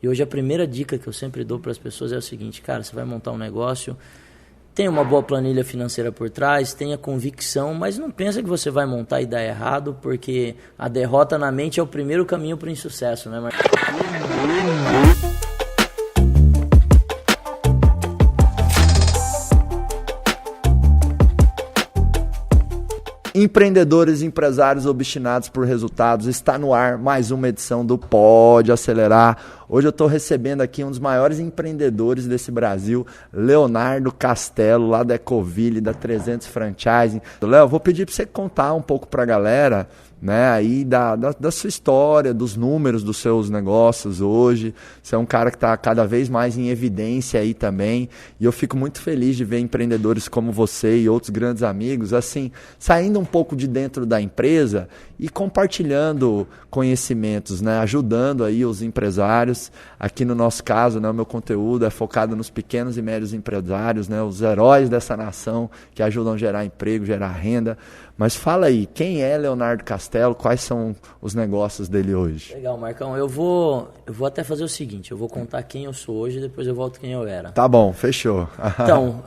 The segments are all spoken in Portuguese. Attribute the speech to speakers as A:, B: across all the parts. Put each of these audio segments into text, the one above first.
A: E hoje a primeira dica que eu sempre dou para as pessoas é o seguinte, cara, você vai montar um negócio, tenha uma boa planilha financeira por trás, tenha convicção, mas não pensa que você vai montar e dar errado, porque a derrota na mente é o primeiro caminho para o insucesso, né, Marcão?
B: Empreendedores e empresários obstinados por resultados, está no ar mais uma edição do Pode Acelerar. Hoje eu estou recebendo aqui um dos maiores empreendedores desse Brasil, Leonardo Castelo, lá da Ecoville, da 300 Franchising. Léo, vou pedir para você contar um pouco para a galera, né, aí da sua história, dos números dos seus negócios hoje. Você é um cara que está cada vez mais em evidência aí também, e eu fico muito feliz de ver empreendedores como você e outros grandes amigos, assim, saindo um pouco de dentro da empresa e compartilhando conhecimentos, né, ajudando aí os empresários. Aqui no nosso caso, né, o meu conteúdo é focado nos pequenos e médios empresários, né, os heróis dessa nação que ajudam a gerar emprego, gerar renda. Mas fala aí, quem é Leonardo Castelo? Quais são os negócios dele hoje?
A: Legal, Marcão. Eu vou até fazer o seguinte, eu vou contar quem eu sou hoje e depois eu volto quem eu era.
B: Tá bom, fechou.
A: Então,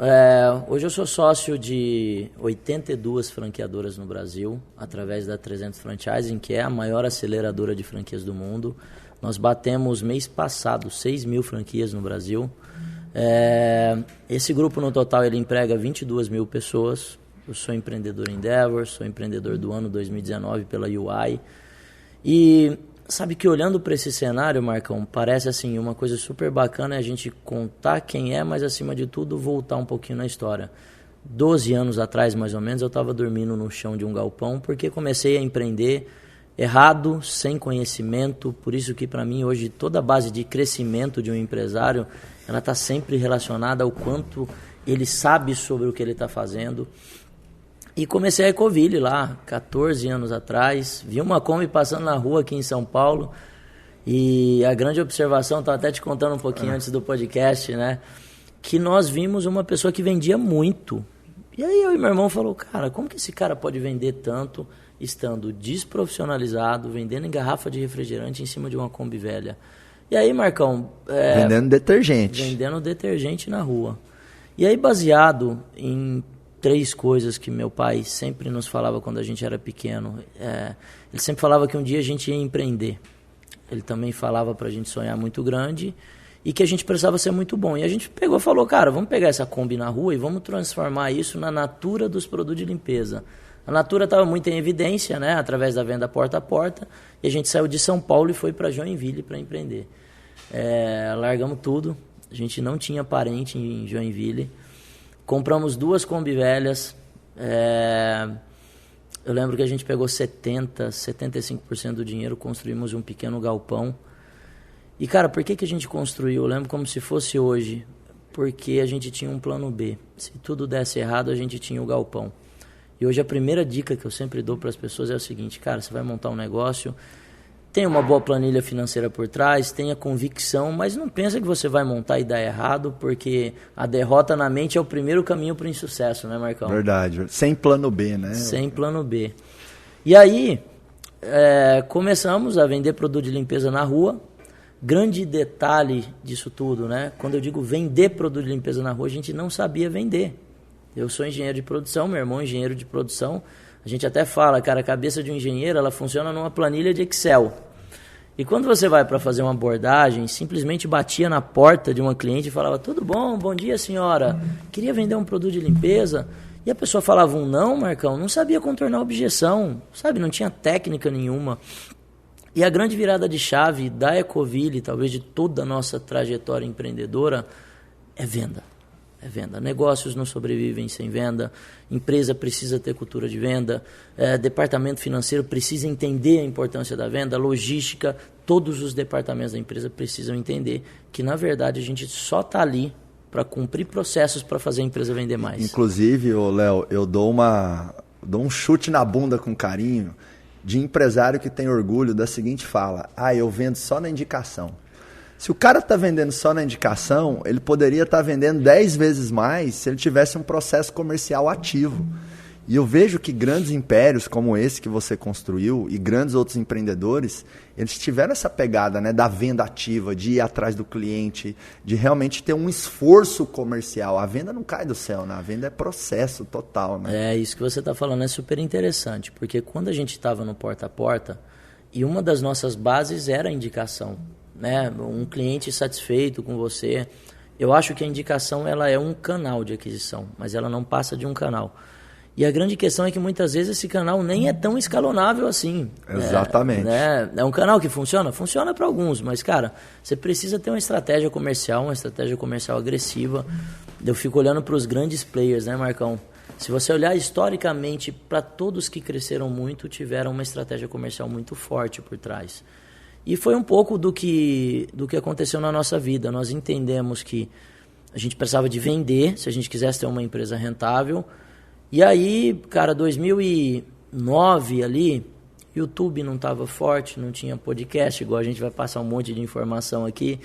A: hoje eu sou sócio de 82 franqueadoras no Brasil, através da 300 Franchising, que é a maior aceleradora de franquias do mundo. Nós batemos mês passado 6 mil franquias no Brasil. Esse grupo no total ele emprega 22 mil pessoas. Eu sou empreendedor Endeavor, sou empreendedor do ano 2019 pela UI. E sabe que olhando para esse cenário, Marcão, parece assim uma coisa super bacana é a gente contar quem é, mas acima de tudo voltar um pouquinho na história. 12 anos atrás, mais ou menos, eu estava dormindo no chão de um galpão porque comecei a empreender errado, sem conhecimento. Por isso que para mim hoje toda a base de crescimento de um empresário ela está sempre relacionada ao quanto ele sabe sobre o que ele está fazendo. E comecei a Ecoville lá, 14 anos atrás. Vi uma Kombi passando na rua aqui em São Paulo. E a grande observação, estava até te contando um pouquinho antes do podcast, né? Que nós vimos uma pessoa que vendia muito. E aí eu e meu irmão falou, cara, como que esse cara pode vender tanto estando desprofissionalizado, vendendo em garrafa de refrigerante em cima de uma Kombi velha? E aí, Marcão...
B: vendendo detergente.
A: Vendendo detergente na rua. E aí, baseado em 3 coisas que meu pai sempre nos falava quando a gente era pequeno. Ele sempre falava que um dia a gente ia empreender. Ele também falava para a gente sonhar muito grande e que a gente precisava ser muito bom. E a gente pegou e falou, cara, vamos pegar essa Kombi na rua e vamos transformar isso na Natura dos produtos de limpeza. A Natura estava muito em evidência, né, através da venda porta a porta, e a gente saiu de São Paulo e foi para Joinville para empreender. Largamos tudo, a gente não tinha parente em Joinville. Compramos 2 Kombi velhas. Eu lembro que a gente pegou 75% do dinheiro, construímos um pequeno galpão. E, cara, por que a gente construiu? Eu lembro como se fosse hoje. Porque a gente tinha um plano B. Se tudo desse errado, a gente tinha o galpão. E hoje a primeira dica que eu sempre dou para as pessoas é o seguinte, cara, você vai montar um negócio, tenha uma boa planilha financeira por trás, tenha convicção, mas não pensa que você vai montar e dar errado, porque a derrota na mente é o primeiro caminho para o insucesso, né, Marcão?
B: Verdade, sem plano B, né?
A: Sem plano B. E aí, começamos a vender produto de limpeza na rua. Grande detalhe disso tudo, né? Quando eu digo vender produto de limpeza na rua, a gente não sabia vender. Eu sou engenheiro de produção, meu irmão é engenheiro de produção. A gente até fala, cara, a cabeça de um engenheiro, ela funciona numa planilha de Excel. E quando você vai para fazer uma abordagem, simplesmente batia na porta de uma cliente e falava, tudo bom, bom dia senhora, queria vender um produto de limpeza. E a pessoa falava um não, Marcão, não sabia contornar a objeção, sabe, não tinha técnica nenhuma. E a grande virada de chave da Ecoville, talvez de toda a nossa trajetória empreendedora, é venda. É venda. Negócios não sobrevivem sem venda, empresa precisa ter cultura de venda, departamento financeiro precisa entender a importância da venda, logística, todos os departamentos da empresa precisam entender que, na verdade, a gente só está ali para cumprir processos para fazer a empresa vender mais.
B: Inclusive, Léo, eu dou um chute na bunda com carinho de empresário que tem orgulho da seguinte fala, eu vendo só na indicação. Se o cara está vendendo só na indicação, ele poderia estar vendendo 10 vezes mais se ele tivesse um processo comercial ativo. E eu vejo que grandes impérios como esse que você construiu e grandes outros empreendedores, eles tiveram essa pegada, né, da venda ativa, de ir atrás do cliente, de realmente ter um esforço comercial. A venda não cai do céu, né? A venda é processo total, né?
A: É, isso que você está falando é super interessante, porque quando a gente estava no porta a porta, e uma das nossas bases era a indicação, né? Um cliente satisfeito com você. Eu acho que a indicação ela é um canal de aquisição, mas ela não passa de um canal. E a grande questão é que muitas vezes esse canal nem é tão escalonável assim.
B: Exatamente.
A: Né? É um canal que funciona? Funciona para alguns, mas, cara, você precisa ter uma estratégia comercial agressiva. Eu fico olhando para os grandes players, né, Marcão? Se você olhar historicamente, para todos que cresceram muito, tiveram uma estratégia comercial muito forte por trás. E foi um pouco do que aconteceu na nossa vida. Nós entendemos que a gente precisava de vender, se a gente quisesse ter uma empresa rentável. E aí, cara, 2009 ali, YouTube não estava forte, não tinha podcast, igual a gente vai passar um monte de informação aqui.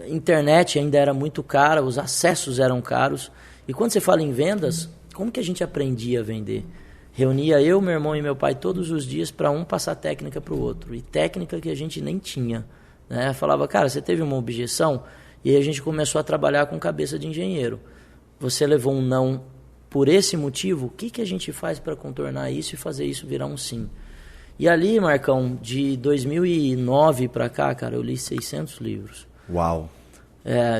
A: Internet ainda era muito cara, os acessos eram caros. E quando você fala em vendas, como que a gente aprendia a vender? Reunia eu, meu irmão e meu pai todos os dias para um passar técnica para o outro. E técnica que a gente nem tinha. Né? Falava, cara, você teve uma objeção? E aí a gente começou a trabalhar com cabeça de engenheiro. Você levou um não por esse motivo, o que a gente faz para contornar isso e fazer isso virar um sim? E ali, Marcão, de 2009 para cá, cara, eu li 600 livros.
B: Uau!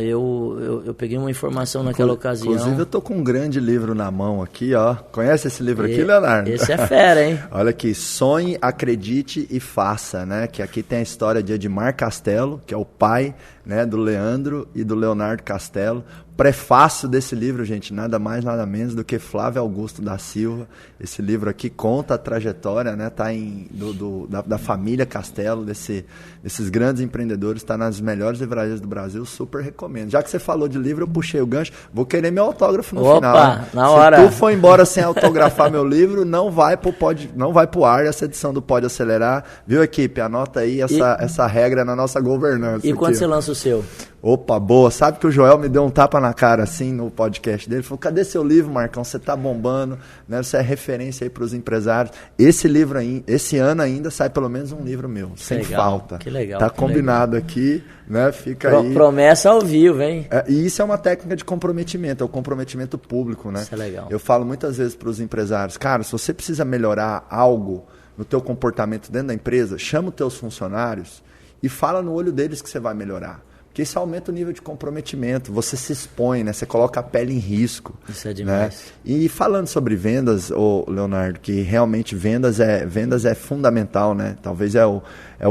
A: Eu peguei uma informação naquela ocasião.
B: Inclusive, eu tô com um grande livro na mão aqui, ó. Conhece esse livro aqui, Leonardo?
A: Esse é fera, hein?
B: Olha aqui, Sonhe, Acredite e Faça, né? Que aqui tem a história de Edmar Castelo, que é o pai, né, do Leandro e do Leonardo Castelo. Prefácio desse livro, gente, nada mais, nada menos do que Flávio Augusto da Silva. Esse livro aqui conta a trajetória, né? Tá da família Castelo, desses grandes empreendedores, está nas melhores livrarias do Brasil, super recomendo. Já que você falou de livro, eu puxei o gancho, vou querer meu autógrafo no final. Né?
A: Na hora.
B: Se tu for embora sem autografar meu livro, não vai pro ar essa edição do Pode Acelerar. Viu, equipe? Anota aí essa regra na nossa governança.
A: E quando você lança o seu?
B: Opa, boa. Sabe que o Joel me deu um tapa na cara assim no podcast dele? Ele falou, cadê seu livro, Marcão? Você tá bombando, né? Você é referência aí pros empresários. Esse livro aí, esse ano ainda sai pelo menos um livro meu, sem
A: legal,
B: falta.
A: Que legal.
B: Tá combinado aqui, né? Fica aí.
A: Promessa ao vivo, hein?
B: E isso é uma técnica de comprometimento, é o comprometimento público, né?
A: Isso é legal.
B: Eu falo muitas vezes pros empresários, cara, se você precisa melhorar algo no teu comportamento dentro da empresa, chama os teus funcionários e fala no olho deles que você vai melhorar. Porque isso aumenta o nível de comprometimento, você se expõe, né? Você coloca a pele em risco.
A: Isso é demais.
B: Né? E falando sobre vendas, Leonardo, que realmente vendas é fundamental, né? Talvez é o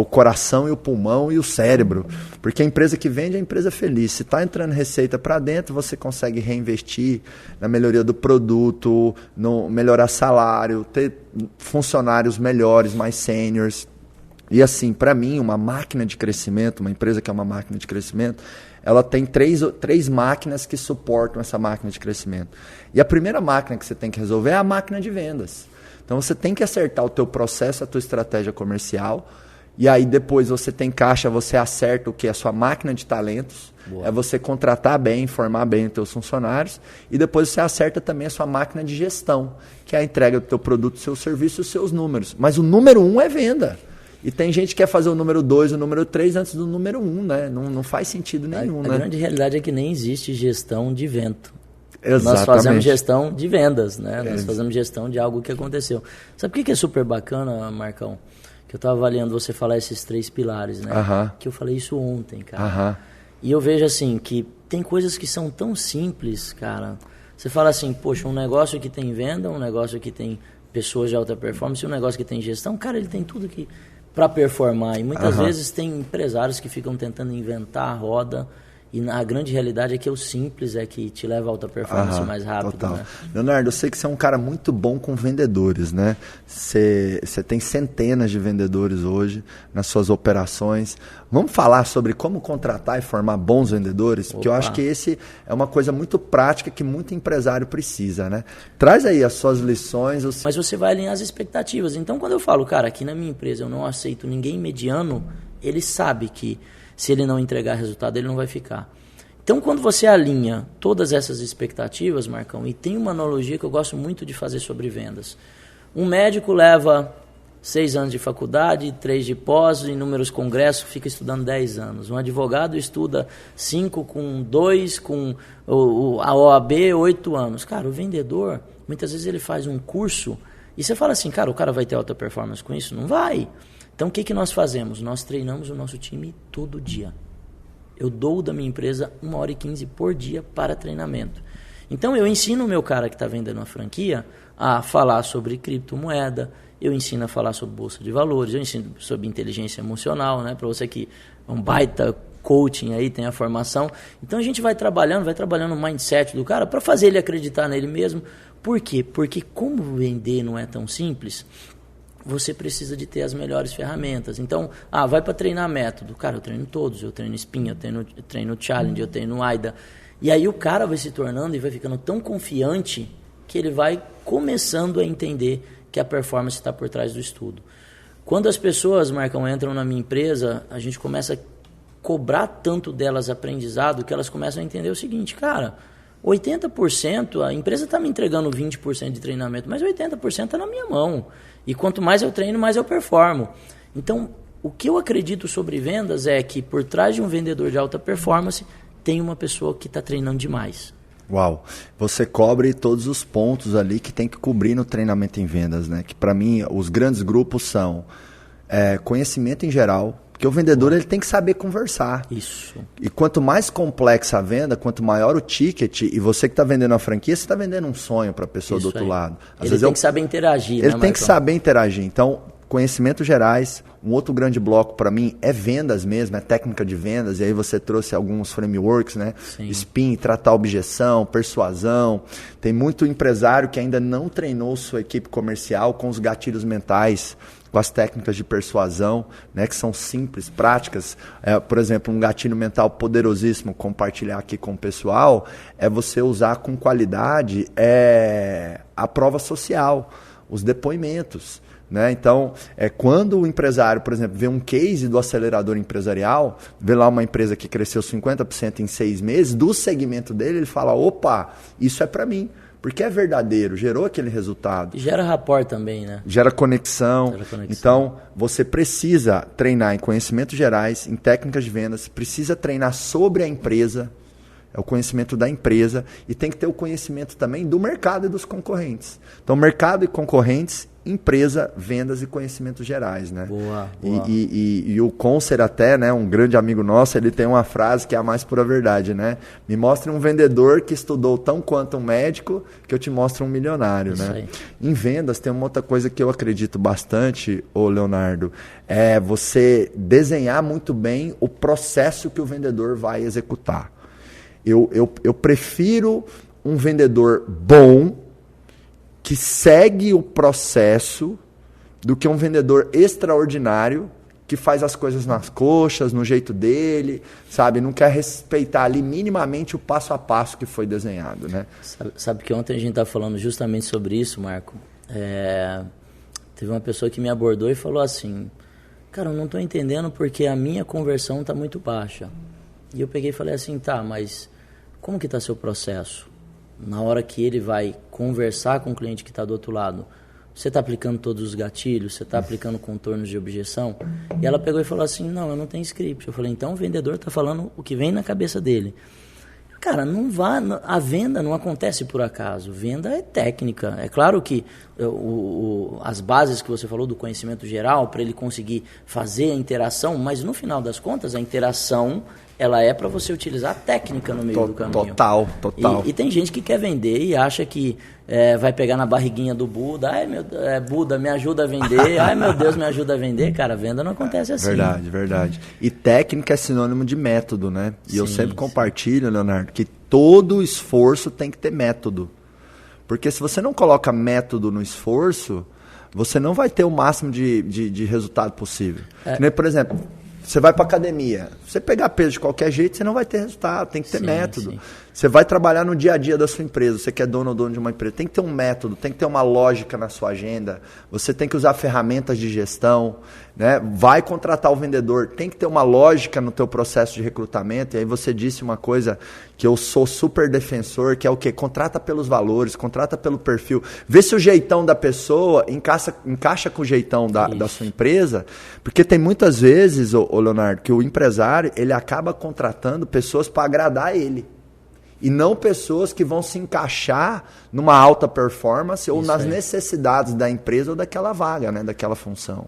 B: coração e o pulmão e o cérebro. Porque a empresa que vende é a empresa feliz. Se está entrando receita para dentro, você consegue reinvestir na melhoria do produto, no melhorar salário, ter funcionários melhores, mais seniors. E assim, para mim, uma máquina de crescimento, uma empresa que é uma máquina de crescimento, ela tem três máquinas que suportam essa máquina de crescimento. E a primeira máquina que você tem que resolver é a máquina de vendas. Então você tem que acertar o teu processo, a tua estratégia comercial, e aí depois você tem caixa, você acerta o que é a sua máquina de talentos, boa. É você contratar bem, formar bem os teus funcionários, e depois você acerta também a sua máquina de gestão, que é a entrega do teu produto, do seu serviço e os seus números. Mas o número 1 é venda. E tem gente que quer fazer o número 2, o número 3 antes do número 1, né? Não faz sentido nenhum, né?
A: A grande realidade é que nem existe gestão de vento.
B: Exatamente.
A: Nós fazemos gestão de vendas, né? Nós fazemos gestão de algo que aconteceu. Sabe o que é super bacana, Marcão? Que eu estava avaliando você falar esses 3 pilares, né? Que eu falei isso ontem, cara. E eu vejo assim, que tem coisas que são tão simples, cara. Você fala assim, poxa, um negócio que tem venda, um negócio que tem pessoas de alta performance, um negócio que tem gestão, cara, ele tem tudo que... para performar. E muitas vezes tem empresários que ficam tentando inventar a roda, e a grande realidade é que o simples é que te leva a alta performance mais rápido.
B: Total.
A: Né?
B: Leonardo, eu sei que você é um cara muito bom com vendedores, né? Você tem centenas de vendedores hoje nas suas operações. Vamos falar sobre como contratar e formar bons vendedores? Porque eu acho que esse é uma coisa muito prática que muito empresário precisa, né? Traz aí as suas lições.
A: Mas você vai alinhar as expectativas. Então, quando eu falo, cara, aqui na minha empresa eu não aceito ninguém mediano, ele sabe que se ele não entregar resultado, ele não vai ficar. Então, quando você alinha todas essas expectativas, Marcão, e tem uma analogia que eu gosto muito de fazer sobre vendas. Um médico leva 6 anos de faculdade, 3 de pós, inúmeros congressos, fica estudando 10 anos. Um advogado estuda 5 com 2, com a OAB, 8 anos. Cara, o vendedor, muitas vezes ele faz um curso e você fala assim, cara, o cara vai ter alta performance com isso? Não vai. Então, o que nós fazemos? Nós treinamos o nosso time todo dia. Eu dou da minha empresa 1h15 por dia para treinamento. Então, eu ensino o meu cara que está vendendo uma franquia a falar sobre criptomoeda, eu ensino a falar sobre bolsa de valores, eu ensino sobre inteligência emocional, né? Para você que é um baita coaching aí, tem a formação. Então, a gente vai trabalhando o mindset do cara para fazer ele acreditar nele mesmo. Por quê? Porque como vender não é tão simples, você precisa de ter as melhores ferramentas. Então, vai para treinar método. Cara, eu treino todos. Eu treino Spin, eu treino Challenge, eu treino AIDA. E aí o cara vai se tornando e vai ficando tão confiante que ele vai começando a entender que a performance está por trás do estudo. Quando as pessoas, Marcão, entram na minha empresa, a gente começa a cobrar tanto delas aprendizado que elas começam a entender o seguinte, cara, 80%, a empresa está me entregando 20% de treinamento, mas 80% está na minha mão. E quanto mais eu treino, mais eu performo. Então, o que eu acredito sobre vendas é que por trás de um vendedor de alta performance, tem uma pessoa que está treinando demais.
B: Uau! Você cobre todos os pontos ali que tem que cobrir no treinamento em vendas, né? Que para mim, os grandes grupos são conhecimento em geral, porque o vendedor ele tem que saber conversar.
A: Isso.
B: E quanto mais complexa a venda, quanto maior o ticket, e você que está vendendo a franquia, você está vendendo um sonho para a pessoa do outro lado.
A: Às vezes tem que saber interagir.
B: Ele tem que saber interagir. Então, conhecimentos gerais, um outro grande bloco para mim é vendas mesmo, é técnica de vendas, e aí você trouxe alguns frameworks, né? Sim. Spin, tratar objeção, persuasão. Tem muito empresário que ainda não treinou sua equipe comercial com os gatilhos mentais, com as técnicas de persuasão, né, que são simples, práticas. Por exemplo, um gatilho mental poderosíssimo, compartilhar aqui com o pessoal, é você usar com qualidade a prova social, os depoimentos. Né? Então, quando o empresário, por exemplo, vê um case do acelerador empresarial, vê lá uma empresa que cresceu 50% em 6 meses, do segmento dele, ele fala, opa, isso é para mim. Porque é verdadeiro, gerou aquele resultado.
A: E gera rapport também, né?
B: Gera conexão. Então, você precisa treinar em conhecimentos gerais, em técnicas de vendas, precisa treinar sobre a empresa, é o conhecimento da empresa, e tem que ter o conhecimento também do mercado e dos boa. Então, mercado e concorrentes, empresa, vendas e conhecimentos gerais, né?
A: Boa.
B: E o Concer até, né, um grande amigo nosso, ele tem uma frase que é a mais pura verdade, né? Me mostre um vendedor que estudou tão quanto um médico que eu te mostro um milionário,
A: isso
B: né?
A: Aí.
B: Em vendas tem uma outra coisa que eu acredito bastante, ô Leonardo, é você desenhar muito bem o processo que o vendedor vai executar. Eu prefiro um vendedor bom que segue o processo do que um vendedor extraordinário que faz as coisas nas coxas, no jeito dele, sabe? Não quer respeitar ali minimamente o passo a passo que foi desenhado, né?
A: Sabe que ontem a gente estava falando justamente sobre isso, Marco. Teve uma pessoa que me abordou e falou assim, cara, eu não estou entendendo porque a minha conversão está muito baixa. E eu peguei e falei assim, tá, mas como que está seu processo? Na hora que ele vai conversar com o cliente que está do outro lado, você está aplicando todos os gatilhos, você está aplicando contornos de objeção? E ela pegou e falou assim, não, eu não tenho script. Eu falei, então o vendedor está falando o que vem na cabeça dele. Cara, a venda não acontece por acaso, venda é técnica. É claro que as bases que você falou do conhecimento geral, para ele conseguir fazer a interação, mas no final das contas a interação ela é para você utilizar a técnica no meio do caminho.
B: Total.
A: E tem gente que quer vender e acha que vai pegar na barriguinha do Buda. Ai, Buda, me ajuda a vender. Ai, meu Deus, me ajuda a vender. Cara, a venda não acontece assim.
B: Verdade. E técnica é sinônimo de método, né? E eu sempre compartilho, Leonardo, que todo esforço tem que ter método. Porque se você não coloca método no esforço, você não vai ter o máximo de resultado possível. Por exemplo, Você vai para academia. Você pegar peso de qualquer jeito, você não vai ter resultado. Tem que ter método.
A: Sim.
B: Você vai trabalhar no dia a dia da sua empresa. Você que é dono ou dono de uma empresa. Tem que ter um método, tem que ter uma lógica na sua agenda. Você tem que usar ferramentas de gestão. Né? Vai contratar o vendedor. Tem que ter uma lógica no teu processo de recrutamento. E aí você disse uma coisa que eu sou super defensor, que é o quê? Contrata pelos valores, contrata pelo perfil. Vê se o jeitão da pessoa encaixa com o jeitão da sua empresa. Porque tem muitas vezes, ô Leonardo, que o empresário ele acaba contratando pessoas para agradar ele. E não pessoas que vão se encaixar numa alta performance ou nas necessidades da empresa ou daquela vaga, né? Daquela função.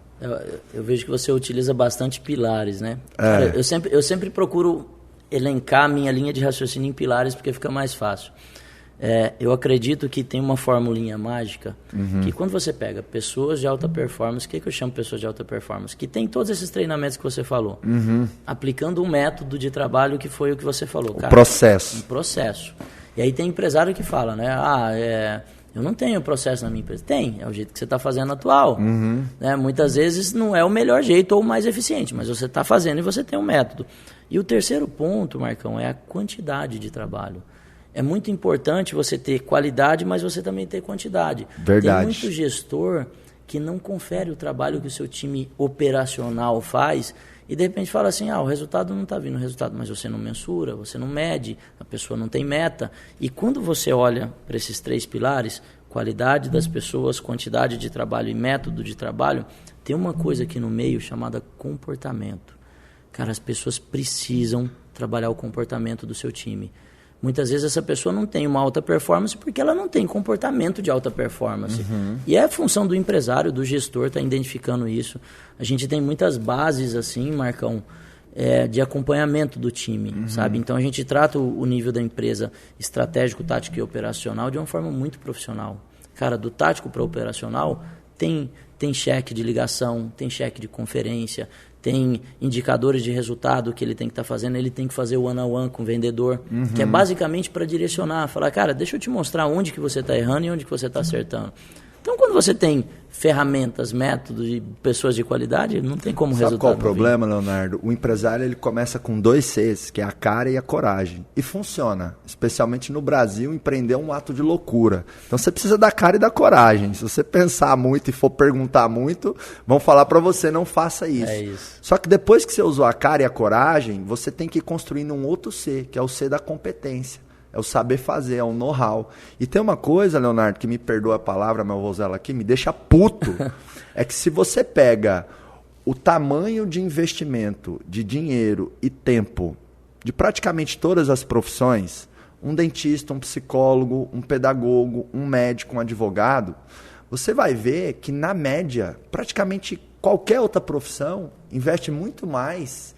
A: Eu vejo que você utiliza bastante pilares, né? Cara, eu sempre procuro elencar a minha linha de raciocínio em pilares porque fica mais fácil. Eu acredito que tem uma formulinha mágica que quando você pega pessoas de alta performance, o que eu chamo de pessoas de alta performance? Que tem todos esses treinamentos que você falou, aplicando um método de trabalho que foi o que você falou. Cara,
B: processo.
A: Um processo. E aí tem empresário que fala, né? Eu não tenho processo na minha empresa. Tem, é o jeito que você está fazendo atual. Né? Muitas vezes não é o melhor jeito ou o mais eficiente, mas você está fazendo e você tem um método. E o terceiro ponto, Marcão, é a quantidade de trabalho. É muito importante você ter qualidade, mas você também ter quantidade.
B: Verdade.
A: Tem muito gestor que não confere o trabalho que o seu time operacional faz e de repente fala assim, o resultado não está vindo, mas você não mensura, você não mede, a pessoa não tem meta. E quando você olha para esses 3 pilares, qualidade das pessoas, quantidade de trabalho e método de trabalho, tem uma coisa aqui no meio chamada comportamento. Cara, as pessoas precisam trabalhar o comportamento do seu time. Muitas vezes essa pessoa não tem uma alta performance porque ela não tem comportamento de alta performance. E é a função do empresário, do gestor, estar identificando isso. A gente tem muitas bases, assim, Marcão, de acompanhamento do time, sabe? Então a gente trata o nível da empresa estratégico, tático e operacional de uma forma muito profissional. Cara, do tático para o operacional tem cheque de ligação, tem cheque de conferência, tem indicadores de resultado que ele tem que estar fazendo, ele tem que fazer o one-on-one com o vendedor, que é basicamente para direcionar, falar, cara, deixa eu te mostrar onde que você está errando e onde que você está acertando. Então, quando você tem ferramentas, métodos e pessoas de qualidade, não tem como resultado.
B: Sabe qual é o problema, Leonardo? O empresário ele começa com 2 Cs, que é a cara e a coragem. E funciona. Especialmente no Brasil, empreender é um ato de loucura. Então você precisa da cara e da coragem. Se você pensar muito e for perguntar muito, vão falar para você, não faça isso.
A: É isso.
B: Só que depois que você usou a cara e a coragem, você tem que ir construindo um outro C, que é o C da competência. É o saber fazer, é o know-how. E tem uma coisa, Leonardo, que me perdoa a palavra, mas eu vou usar ela aqui, me deixa puto. É que se você pega o tamanho de investimento, de dinheiro e tempo de praticamente todas as profissões, um dentista, um psicólogo, um pedagogo, um médico, um advogado, você vai ver que, na média, praticamente qualquer outra profissão investe muito mais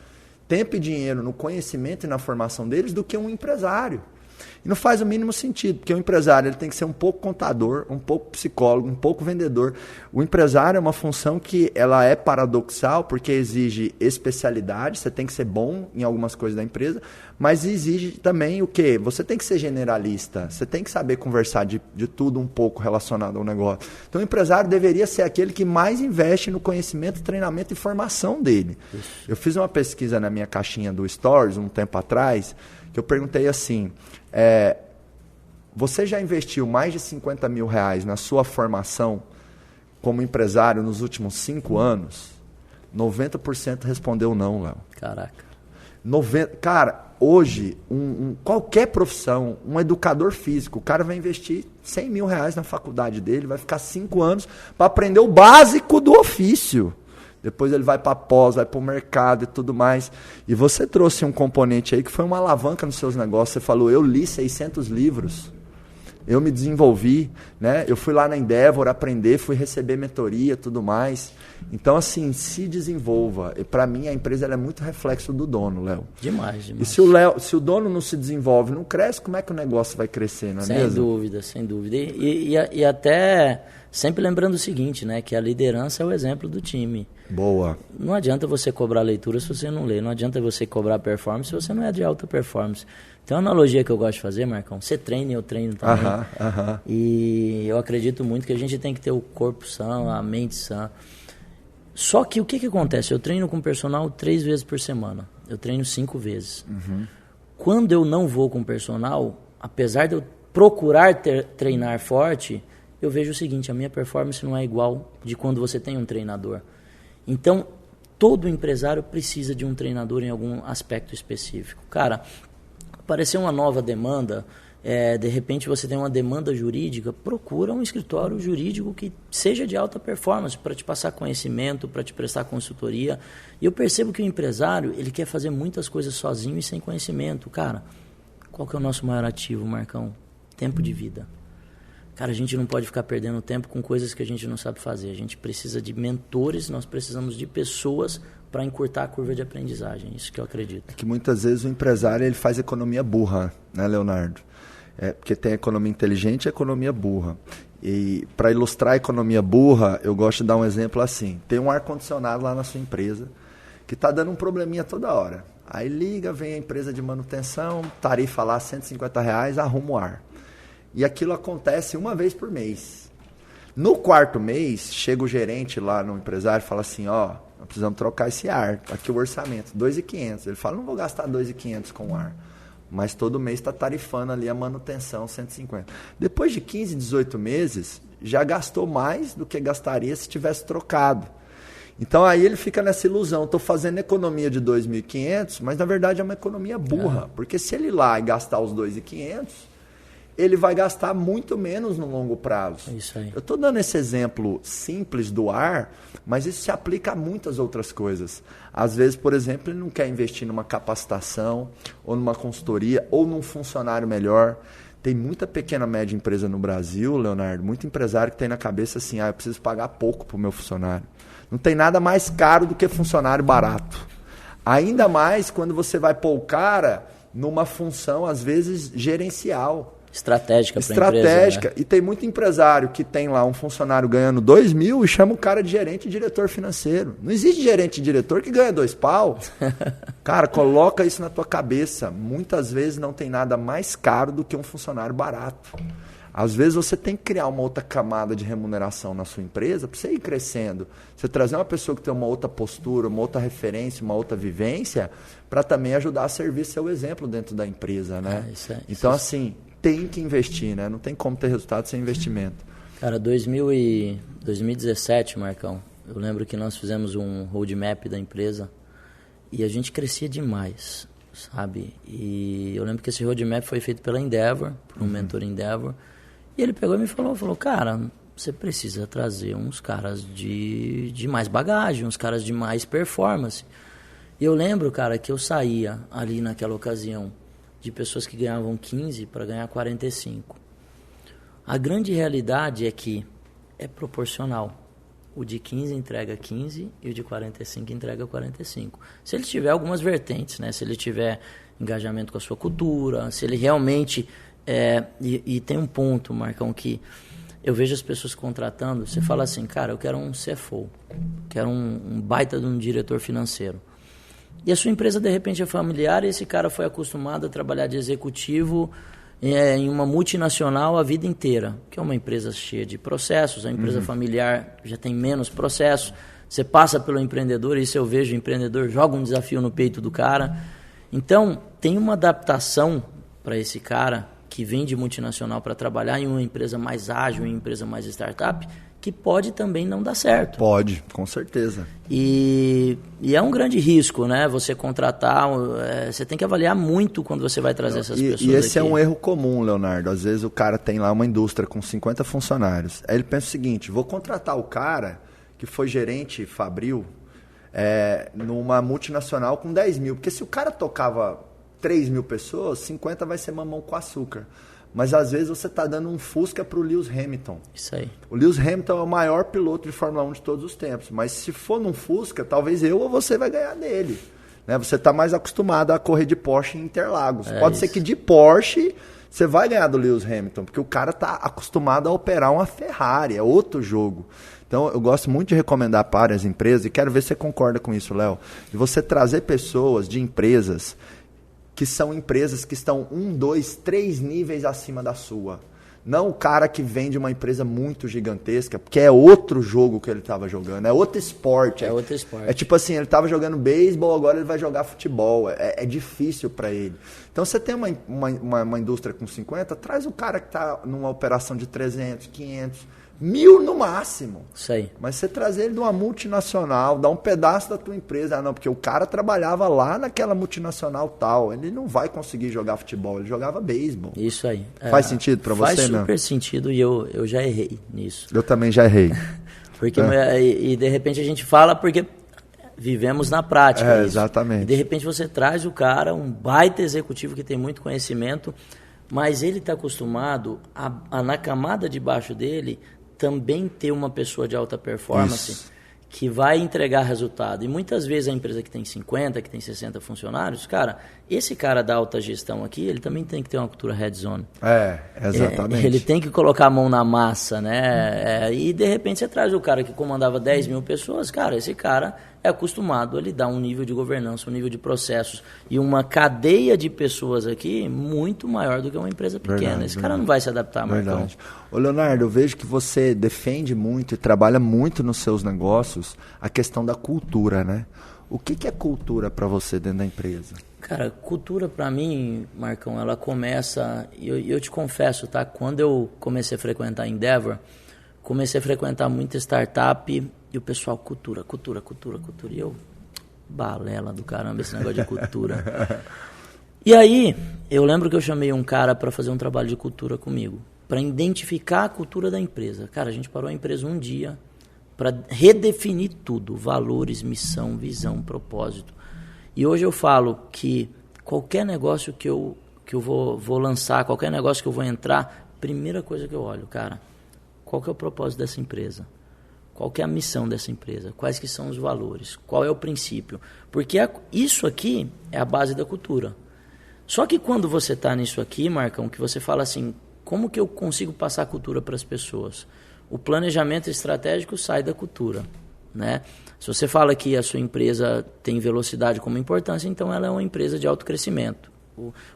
B: tempo e dinheiro no conhecimento e na formação deles do que um empresário. E não faz o mínimo sentido, porque o empresário ele tem que ser um pouco contador, um pouco psicólogo, um pouco vendedor. O empresário é uma função que ela é paradoxal, porque exige especialidade, você tem que ser bom em algumas coisas da empresa, mas exige também o quê? Você tem que ser generalista, você tem que saber conversar de tudo um pouco relacionado ao negócio. Então o empresário deveria ser aquele que mais investe no conhecimento, treinamento e formação dele. Isso. Eu fiz uma pesquisa na minha caixinha do Stories, um tempo atrás, que eu perguntei assim, você já investiu mais de 50 mil reais na sua formação como empresário nos últimos 5 anos? 90% respondeu não, Léo.
A: Caraca.
B: Cara, hoje, qualquer profissão, um educador físico, o cara vai investir 100 mil reais na faculdade dele, vai ficar 5 anos para aprender o básico do ofício. Depois ele vai para pós, vai para o mercado e tudo mais. E você trouxe um componente aí que foi uma alavanca nos seus negócios. Você falou, eu li 600 livros, eu me desenvolvi, né? Eu fui lá na Endeavor aprender, fui receber mentoria e tudo mais. Então, assim, se desenvolva. E para mim, a empresa ela é muito reflexo do dono, Léo.
A: Demais.
B: E se o dono não se desenvolve, não cresce, como é que o negócio vai crescer, não é mesmo?
A: Sem dúvida. E até sempre lembrando o seguinte, né? Que a liderança é o exemplo do time.
B: Boa.
A: Não adianta você cobrar leitura se você não lê. Não adianta você cobrar performance se você não é de alta performance. Tem uma analogia que eu gosto de fazer, Marcão. Você treina e eu treino também. E eu acredito muito que a gente tem que ter o corpo sã, a mente sã. Só que o que acontece? Eu treino com personal 3 vezes por semana. Eu treino 5 vezes. Quando eu não vou com personal, apesar de eu procurar treinar forte, eu vejo o seguinte, a minha performance não é igual de quando você tem um treinador. Então, todo empresário precisa de um treinador em algum aspecto específico. Cara, apareceu uma nova demanda, de repente você tem uma demanda jurídica, procura um escritório jurídico que seja de alta performance para te passar conhecimento, para te prestar consultoria. E eu percebo que o empresário, ele quer fazer muitas coisas sozinho e sem conhecimento. Cara, qual que é o nosso maior ativo, Marcão? Tempo de vida. Cara, a gente não pode ficar perdendo tempo com coisas que a gente não sabe fazer. A gente precisa de mentores, nós precisamos de pessoas para encurtar a curva de aprendizagem. Isso que eu acredito. É
B: que muitas vezes o empresário ele faz economia burra, né, Leonardo? Porque tem economia inteligente e economia burra. E para ilustrar a economia burra, eu gosto de dar um exemplo assim. Tem um ar-condicionado lá na sua empresa que está dando um probleminha toda hora. Aí liga, vem a empresa de manutenção, tarifa lá R$150, arruma o ar. E aquilo acontece uma vez por mês. No 4º mês, chega o gerente lá no empresário e fala assim, ó, nós precisamos trocar esse ar, aqui o orçamento, R$2.500. Ele fala, não vou gastar R$2.500 com o ar. Mas todo mês está tarifando ali a manutenção, 150. Depois de 15, 18 meses, já gastou mais do que gastaria se tivesse trocado. Então aí ele fica nessa ilusão, estou fazendo economia de 2.500, mas na verdade é uma economia burra. Porque se ele ir lá e gastar os 2.500, ele vai gastar muito menos no longo prazo.
A: Isso aí.
B: Eu estou dando esse exemplo simples do ar, mas isso se aplica a muitas outras coisas. Às vezes, por exemplo, ele não quer investir numa capacitação, ou numa consultoria, ou num funcionário melhor. Tem muita pequena, média empresa no Brasil, Leonardo, muito empresário que tem na cabeça assim, eu preciso pagar pouco para o meu funcionário. Não tem nada mais caro do que funcionário barato. Ainda mais quando você vai pôr o cara numa função, às vezes, gerencial.
A: Estratégica para a empresa, né?
B: E tem muito empresário que tem lá um funcionário ganhando 2 mil e chama o cara de gerente e diretor financeiro. Não existe gerente e diretor que ganha 2 pau. Cara, coloca isso na tua cabeça. Muitas vezes não tem nada mais caro do que um funcionário barato. Às vezes você tem que criar uma outra camada de remuneração na sua empresa para você ir crescendo. Você trazer uma pessoa que tem uma outra postura, uma outra referência, uma outra vivência, para também ajudar a servir seu exemplo dentro da empresa, né? Então, assim, tem que investir, né? Não tem como ter resultado sem investimento.
A: Cara, 2017, Marcão, eu lembro que nós fizemos um roadmap da empresa e a gente crescia demais, sabe? E eu lembro que esse roadmap foi feito pela Endeavor, por um mentor Endeavor, e ele pegou e me falou, cara, você precisa trazer uns caras de mais bagagem, uns caras de mais performance. E eu lembro, cara, que eu saía ali naquela ocasião de pessoas que ganhavam 15 para ganhar 45. A grande realidade é que é proporcional. O de 15 entrega 15 e o de 45 entrega 45. Se ele tiver algumas vertentes, né? Se ele tiver engajamento com a sua cultura, se ele realmente... E tem um ponto, Marcão, que eu vejo as pessoas contratando, você fala assim, cara, eu quero um CFO, quero um baita de um diretor financeiro. E a sua empresa, de repente, é familiar e esse cara foi acostumado a trabalhar de executivo em uma multinacional a vida inteira, que é uma empresa cheia de processos, a empresa familiar já tem menos processos. Você passa pelo empreendedor, e isso eu vejo, o empreendedor joga um desafio no peito do cara. Então, tem uma adaptação para esse cara que vem de multinacional para trabalhar em uma empresa mais ágil, em uma empresa mais startup, que pode também não dar certo.
B: Pode, com certeza.
A: E é um grande risco, né? Você contratar, você tem que avaliar muito quando você vai trazer essas pessoas
B: E esse
A: aqui.
B: É um erro comum, Leonardo. Às vezes o cara tem lá uma indústria com 50 funcionários. Aí ele pensa o seguinte, vou contratar o cara que foi gerente fabril numa multinacional com 10 mil. Porque se o cara tocava 3 mil pessoas, 50 vai ser mamão com açúcar. Mas às vezes você está dando um Fusca para o Lewis Hamilton.
A: Isso aí.
B: O Lewis Hamilton é o maior piloto de Fórmula 1 de todos os tempos. Mas se for num Fusca, talvez eu ou você vai ganhar dele. Né? Você está mais acostumado a correr de Porsche em Interlagos. Pode ser que de Porsche você vai ganhar do Lewis Hamilton, porque o cara está acostumado a operar uma Ferrari, é outro jogo. Então eu gosto muito de recomendar para as empresas, e quero ver se você concorda com isso, Léo, de você trazer pessoas de empresas que são empresas que estão 1, 2, 3 níveis acima da sua. Não o cara que vem de uma empresa muito gigantesca, porque é outro jogo que ele estava jogando, é outro esporte.
A: É outro esporte.
B: É tipo assim, ele estava jogando beisebol, agora ele vai jogar futebol. É difícil para ele. Então você tem uma indústria com 50, traz o cara que está numa operação de 300, 500, 1.000 no máximo.
A: Isso aí.
B: Mas você trazer ele de uma multinacional, dá um pedaço da tua empresa. Ah, não, porque o cara trabalhava lá naquela multinacional tal. Ele não vai conseguir jogar futebol, ele jogava beisebol.
A: Isso aí.
B: Faz sentido para você,
A: Faz
B: não?
A: super sentido e eu já errei nisso.
B: Eu também já errei.
A: Porque, e de repente a gente fala porque vivemos na prática isso.
B: Exatamente.
A: E de repente você traz o cara, um baita executivo que tem muito conhecimento, mas ele está acostumado a na camada de baixo dele também ter uma pessoa de alta performance. Isso. Que vai entregar resultado. E muitas vezes a empresa que tem 50, que tem 60 funcionários, cara, esse cara da alta gestão aqui, ele também tem que ter uma cultura hands-on.
B: Exatamente.
A: Ele tem que colocar a mão na massa, né? E de repente você traz o cara que comandava 10 mil pessoas, cara, esse cara é acostumado a lidar um nível de governança, um nível de processos e uma cadeia de pessoas aqui muito maior do que uma empresa pequena. Esse cara não vai se adaptar, Marcão.
B: Ô Leonardo, eu vejo que você defende muito e trabalha muito nos seus negócios a questão da cultura, né? O que é cultura para você dentro da empresa?
A: Cara, cultura para mim, Marcão, ela começa, eu te confesso, tá? Quando eu comecei a frequentar a Endeavor, comecei a frequentar muita startup e o pessoal, cultura. E eu, balela do caramba esse negócio de cultura. E aí, eu lembro que eu chamei um cara para fazer um trabalho de cultura comigo, para identificar a cultura da empresa. Cara, a gente parou a empresa um dia para redefinir tudo, valores, missão, visão, propósito. E hoje eu falo que qualquer negócio que eu vou lançar, qualquer negócio que eu vou entrar, primeira coisa que eu olho, cara, qual que é o propósito dessa empresa? Qual que é a missão dessa empresa? Quais que são os valores? Qual é o princípio? Porque isso aqui é a base da cultura. Só que quando você está nisso aqui, Marcão, que você fala assim, como que eu consigo passar a cultura para as pessoas? O planejamento estratégico sai da cultura, né? Se você fala que a sua empresa tem velocidade como importância, então ela é uma empresa de alto crescimento.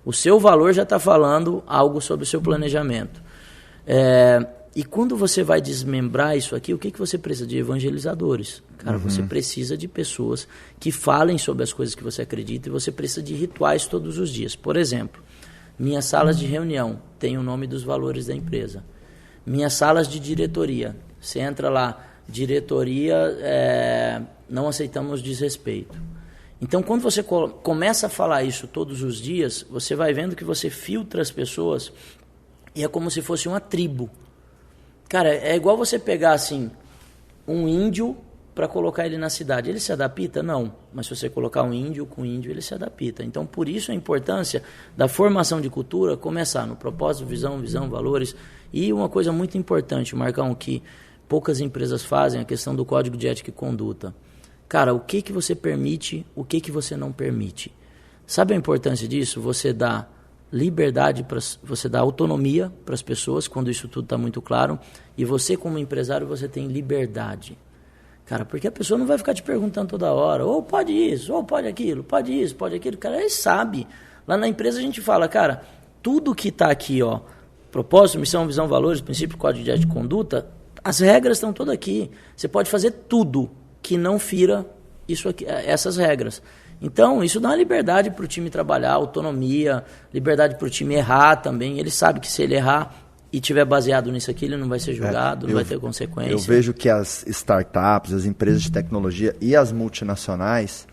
A: O seu valor já está falando algo sobre o seu planejamento. E quando você vai desmembrar isso aqui, o que você precisa? De evangelizadores. Cara, você precisa de pessoas que falem sobre as coisas que você acredita e você precisa de rituais todos os dias. Por exemplo, minhas salas de reunião têm o nome dos valores da empresa. Minhas salas de diretoria, você entra lá, diretoria, não aceitamos desrespeito. Então, quando você começa a falar isso todos os dias, você vai vendo que você filtra as pessoas e é como se fosse uma tribo. Cara, é igual você pegar assim, um índio para colocar ele na cidade. Ele se adapta? Não. Mas se você colocar um índio com índio, ele se adapta. Então, por isso a importância da formação de cultura começar no propósito, visão, valores. E uma coisa muito importante, Marcão, que poucas empresas fazem, a questão do código de ética e conduta. Cara, o que você permite, o que você não permite. Sabe a importância disso? Você dá liberdade, você dá autonomia para as pessoas, quando isso tudo está muito claro, e você como empresário, você tem liberdade. Cara, porque a pessoa não vai ficar te perguntando toda hora, ou pode isso, ou pode aquilo, pode isso, pode aquilo. Cara, ele sabe. Lá na empresa a gente fala, cara, tudo que está aqui, ó, propósito, missão, visão, valores, princípio, código de ética e conduta, as regras estão todas aqui. Você pode fazer tudo que não fira isso aqui, essas regras. Então, isso dá uma liberdade para o time trabalhar, autonomia, liberdade para o time errar também. Ele sabe que se ele errar e tiver baseado nisso aqui, ele não vai ser julgado, não vai ter consequência.
B: Eu vejo que as startups, as empresas de tecnologia e as multinacionais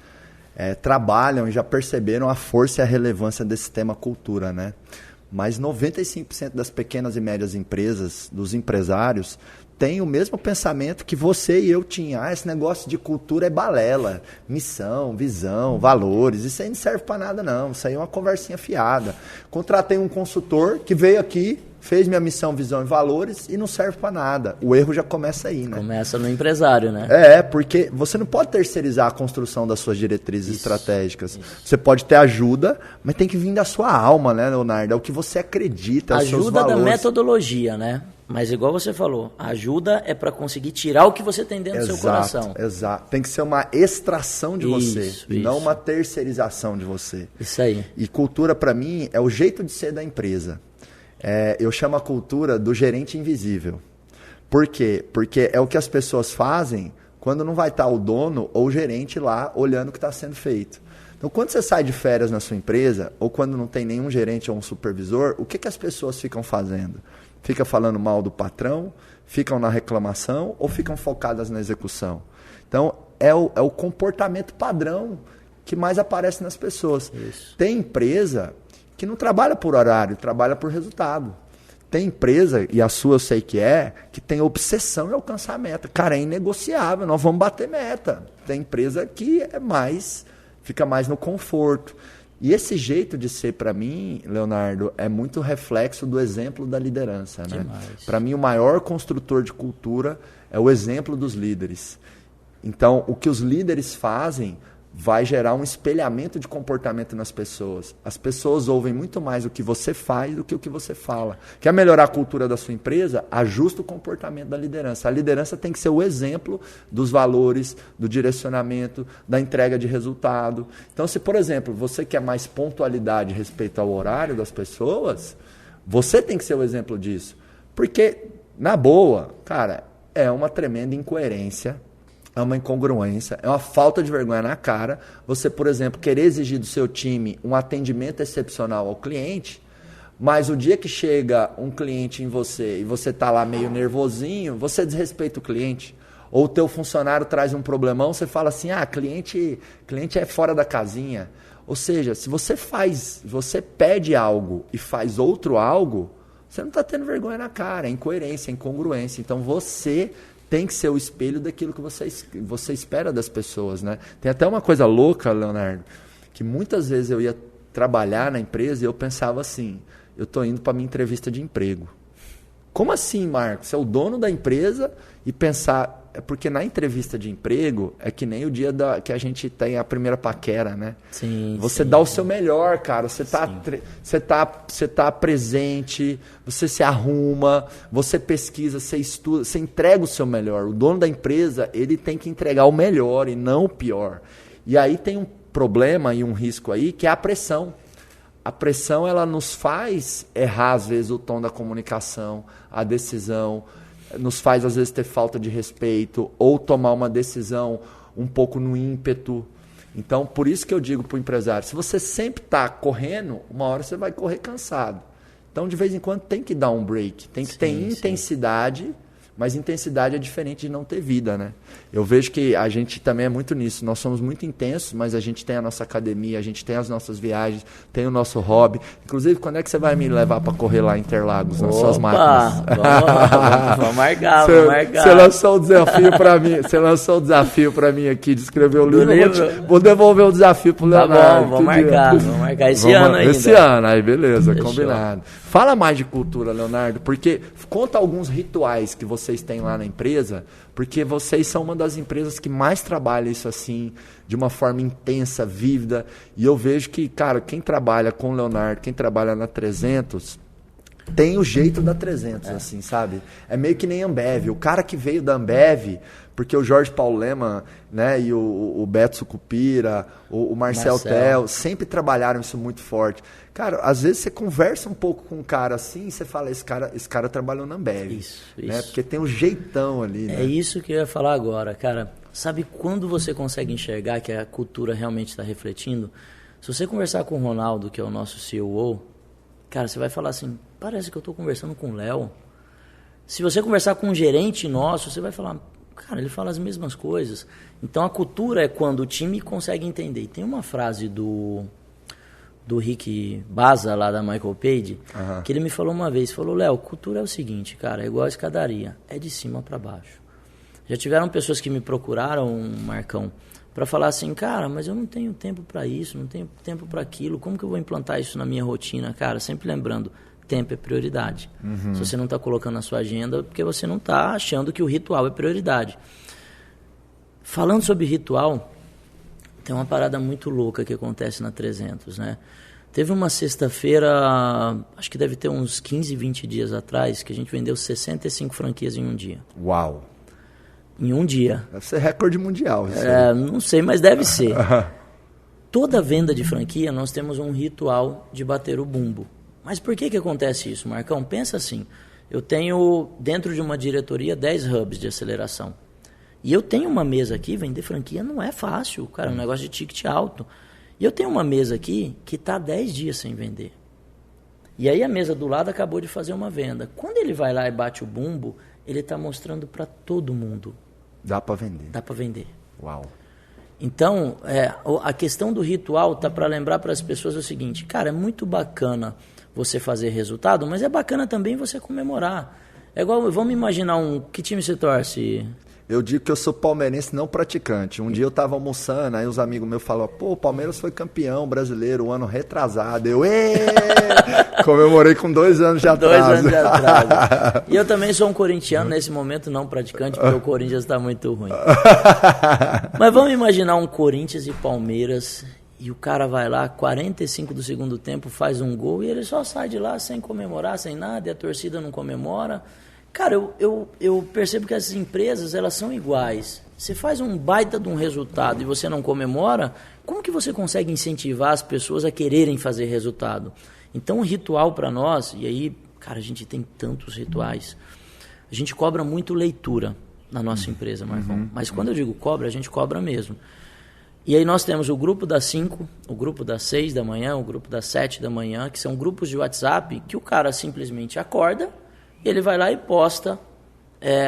B: trabalham e já perceberam a força e a relevância desse tema cultura, né? Mas 95% das pequenas e médias empresas, dos empresários, tem o mesmo pensamento que você e eu tinha. Esse negócio de cultura é balela. Missão, visão, valores. Isso aí não serve para nada, não. Isso aí é uma conversinha fiada. Contratei um consultor que veio aqui, fez minha missão, visão e valores e não serve para nada. O erro já começa aí, né?
A: Começa no empresário, né?
B: Porque você não pode terceirizar a construção das suas diretrizes estratégicas. Isso. Você pode ter ajuda, mas tem que vir da sua alma, né, Leonardo? É o que você acredita, os seus valores.
A: Ajuda da metodologia, né? Mas igual você falou, a ajuda é para conseguir tirar o que você tem dentro do seu coração.
B: Exato. Tem que ser uma extração de você, e não uma terceirização de você.
A: Isso aí.
B: E cultura, para mim, é o jeito de ser da empresa. Eu chamo a cultura do gerente invisível. Por quê? Porque é o que as pessoas fazem quando não vai estar o dono ou o gerente lá olhando o que está sendo feito. Então, quando você sai de férias na sua empresa, ou quando não tem nenhum gerente ou um supervisor, o que as pessoas ficam fazendo? Ficam falando mal do patrão, ficam na reclamação ou ficam focadas na execução? Então, é o comportamento padrão que mais aparece nas pessoas.
A: Isso.
B: Tem empresa que não trabalha por horário, trabalha por resultado. Tem empresa, e a sua eu sei que tem obsessão em alcançar a meta. Cara, é inegociável, nós vamos bater meta. Tem empresa que fica mais no conforto. E esse jeito de ser, para mim, Leonardo, é muito reflexo do exemplo da liderança. Né? Para mim, o maior construtor de cultura é o exemplo dos líderes. Então, o que os líderes fazem vai gerar um espelhamento de comportamento nas pessoas. As pessoas ouvem muito mais o que você faz do que o que você fala. Quer melhorar a cultura da sua empresa? Ajusta o comportamento da liderança. A liderança tem que ser o exemplo dos valores, do direcionamento, da entrega de resultado. Então, se, por exemplo, você quer mais pontualidade respeito ao horário das pessoas, você tem que ser o exemplo disso. Porque, na boa, cara, é uma tremenda incoerência, é uma incongruência, é uma falta de vergonha na cara você, por exemplo, querer exigir do seu time um atendimento excepcional ao cliente, mas o dia que chega um cliente em você e você está lá meio nervosinho, você desrespeita o cliente. Ou o teu funcionário traz um problemão, você fala assim, cliente é fora da casinha. Ou seja, se você pede algo e faz outro algo, você não está tendo vergonha na cara, é incoerência, é incongruência. Então você tem que ser o espelho daquilo que você espera das pessoas, né? Tem até uma coisa louca, Leonardo, que muitas vezes eu ia trabalhar na empresa e eu pensava assim, eu estou indo para minha entrevista de emprego. Como assim, Marcos? Você é o dono da empresa e pensar... É porque na entrevista de emprego é que nem o dia que a gente tem a primeira paquera, né?
A: Sim,
B: você dá o seu melhor, cara. Você tá presente, você se arruma, você pesquisa, você estuda, você entrega o seu melhor. O dono da empresa, ele tem que entregar o melhor e não o pior. E aí tem um problema e um risco aí, que é a pressão. A pressão, ela nos faz errar, às vezes, o tom da comunicação, a decisão, nos faz, às vezes, ter falta de respeito ou tomar uma decisão um pouco no ímpeto. Então, por isso que eu digo para o empresário, se você sempre está correndo, uma hora você vai correr cansado. Então, de vez em quando, tem que dar um break, tem que ter intensidade, mas intensidade é diferente de não ter vida, né? Eu vejo que a gente também é muito nisso. Nós somos muito intensos, mas a gente tem a nossa academia, a gente tem as nossas viagens, tem o nosso hobby. Inclusive, quando é que você vai me levar para correr lá em Interlagos, nas suas máquinas?
A: Vamos marcar, vamos marcar.
B: Você lançou o desafio para mim, aqui de escrever o livro. Vou devolver o desafio pro Leonardo.
A: Tá bom, vamos marcar esse ano ainda.
B: Esse ano, aí beleza,
A: Fechou.
B: Combinado. Fala mais de cultura, Leonardo, porque conta alguns rituais que vocês têm lá na empresa, porque vocês são uma das empresas que mais trabalha isso assim, de uma forma intensa, vívida, e eu vejo que, cara, quem trabalha com o Leonardo, quem trabalha na 300, tem o jeito da 300, assim, sabe? É meio que nem Ambev. O cara que veio da Ambev, porque o Jorge Paulo Leman, né, e o Beto Sucupira, o Marcel Tel, sempre trabalharam isso muito forte. Cara, às vezes você conversa um pouco com um cara assim e você fala, esse cara trabalhou na Ambev.
A: Isso.
B: Né? Porque tem um jeitão ali, né?
A: É isso que eu ia falar agora, cara. Sabe quando você consegue enxergar que a cultura realmente está refletindo? Se você conversar com o Ronaldo, que é o nosso CEO, cara, você vai falar assim, parece que eu estou conversando com o Léo. Se você conversar com um gerente nosso, você vai falar, cara, ele fala as mesmas coisas. Então a cultura é quando o time consegue entender. E tem uma frase do Rick Baza, lá da Michael Page, que ele me falou uma vez, falou, Léo, cultura é o seguinte, cara, é igual a escadaria, é de cima para baixo. Já tiveram pessoas que me procuraram, Marcão, para falar assim, cara, mas eu não tenho tempo para isso, não tenho tempo para aquilo, como que eu vou implantar isso na minha rotina? Cara, sempre lembrando, tempo é prioridade. Se você não está colocando na sua agenda, é porque você não está achando que o ritual é prioridade. Falando sobre ritual, tem uma parada muito louca que acontece na 300, né? Teve uma sexta-feira, acho que deve ter uns 15, 20 dias atrás, que a gente vendeu 65 franquias em um dia.
B: Uau!
A: Em um dia.
B: Deve ser recorde mundial. Isso
A: não sei, mas deve ser. Toda venda de franquia, nós temos um ritual de bater o bumbo. Mas por que acontece isso, Marcão? Pensa assim, eu tenho dentro de uma diretoria 10 hubs de aceleração. E eu tenho uma mesa aqui, vender franquia não é fácil, cara, é um negócio de ticket alto. E eu tenho uma mesa aqui que está 10 dias sem vender. E aí a mesa do lado acabou de fazer uma venda. Quando ele vai lá e bate o bumbo, ele está mostrando para todo mundo.
B: Dá para vender.
A: Dá para vender.
B: Uau.
A: Então, a questão do ritual tá para lembrar para as pessoas o seguinte, cara, é muito bacana você fazer resultado, mas é bacana também você comemorar. É igual, vamos imaginar que time você torce?
B: Eu digo que eu sou palmeirense não praticante. Um dia eu tava almoçando, aí os amigos meus falaram, pô, o Palmeiras foi campeão brasileiro o ano retrasado. Eu, comemorei com 2 anos de atraso.
A: 2 anos de atraso. E eu também sou um corintiano, nesse momento não praticante, porque o Corinthians está muito ruim. Mas vamos imaginar um Corinthians e Palmeiras, e o cara vai lá, 45 do segundo tempo, faz um gol, e ele só sai de lá sem comemorar, sem nada, e a torcida não comemora. Cara, eu percebo que essas empresas, elas são iguais. Você faz um baita de um resultado e você não comemora, como que você consegue incentivar as pessoas a quererem fazer resultado? Então, o ritual para nós, e aí, cara, a gente tem tantos rituais. A gente cobra muito leitura na nossa empresa, Marcão. Mas quando eu digo cobra, a gente cobra mesmo. E aí nós temos o grupo das 5, o grupo das 6 da manhã, o grupo das 7 da manhã, que são grupos de WhatsApp que o cara simplesmente acorda, ele vai lá e posta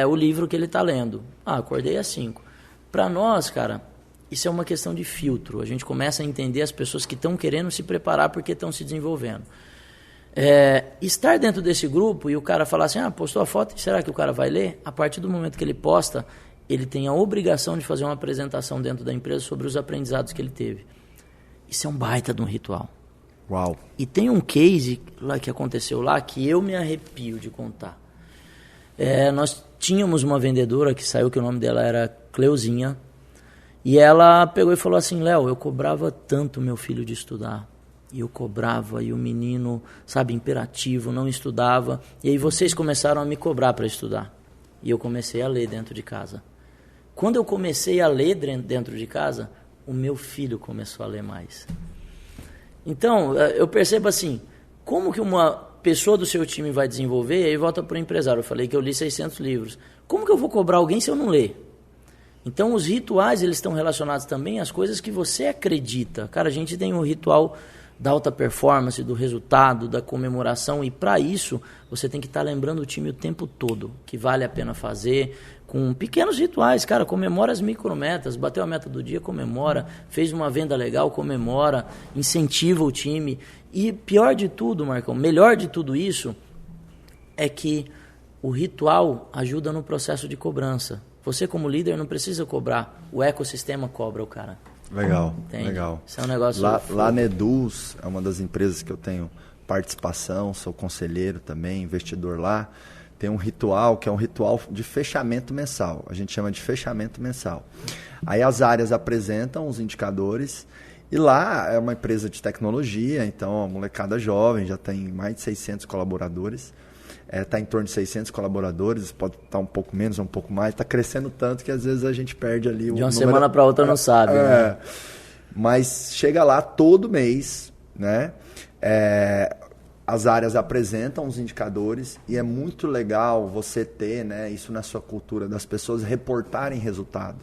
A: o livro que ele está lendo. Acordei às 5. Para nós, cara, isso é uma questão de filtro. A gente começa a entender as pessoas que estão querendo se preparar porque estão se desenvolvendo. Estar dentro desse grupo e o cara falar assim, postou a foto, será que o cara vai ler? A partir do momento que ele posta, ele tem a obrigação de fazer uma apresentação dentro da empresa sobre os aprendizados que ele teve. Isso é um baita de um ritual.
B: Uau.
A: E tem um case lá que aconteceu lá que eu me arrepio de contar. Nós tínhamos uma vendedora que saiu, que o nome dela era Cleuzinha, e ela pegou e falou assim, Léo, eu cobrava tanto meu filho de estudar, e eu cobrava, e o menino, sabe, imperativo, não estudava, e aí vocês começaram a me cobrar para estudar, e eu comecei a ler dentro de casa. Quando eu comecei a ler dentro de casa, o meu filho começou a ler mais. Então, eu percebo assim, como que uma pessoa do seu time vai desenvolver, e aí volta para o empresário. Eu falei que eu li 600 livros. Como que eu vou cobrar alguém se eu não ler? Então, os rituais, eles estão relacionados também às coisas que você acredita. Cara, a gente tem um ritual da alta performance, do resultado, da comemoração, e para isso, você tem que estar lembrando o time o tempo todo, que vale a pena fazer, com pequenos rituais. Cara, comemora as micrometas, bateu a meta do dia, comemora, fez uma venda legal, comemora, incentiva o time. E pior de tudo, Marcão, melhor de tudo isso, é que o ritual ajuda no processo de cobrança. Você, como líder, não precisa cobrar, o ecossistema cobra o cara.
B: Legal,
A: Entende?
B: legal.
A: Isso é um negócio...
B: Lá na Eduz, é uma das empresas que eu tenho participação, sou conselheiro também, investidor lá. Tem um ritual que é um ritual de fechamento mensal. A gente chama de fechamento mensal. Aí as áreas apresentam os indicadores e lá é uma empresa de tecnologia, então a molecada jovem, já tem mais de 600 colaboradores. Está em torno de 600 colaboradores, pode estar um pouco menos, um pouco mais. Está crescendo tanto que às vezes a gente perde ali o número.
A: De uma semana para outra não sabe. Né?
B: Mas chega lá todo mês, né? As áreas apresentam os indicadores e é muito legal você ter, né, isso na sua cultura, das pessoas reportarem resultado.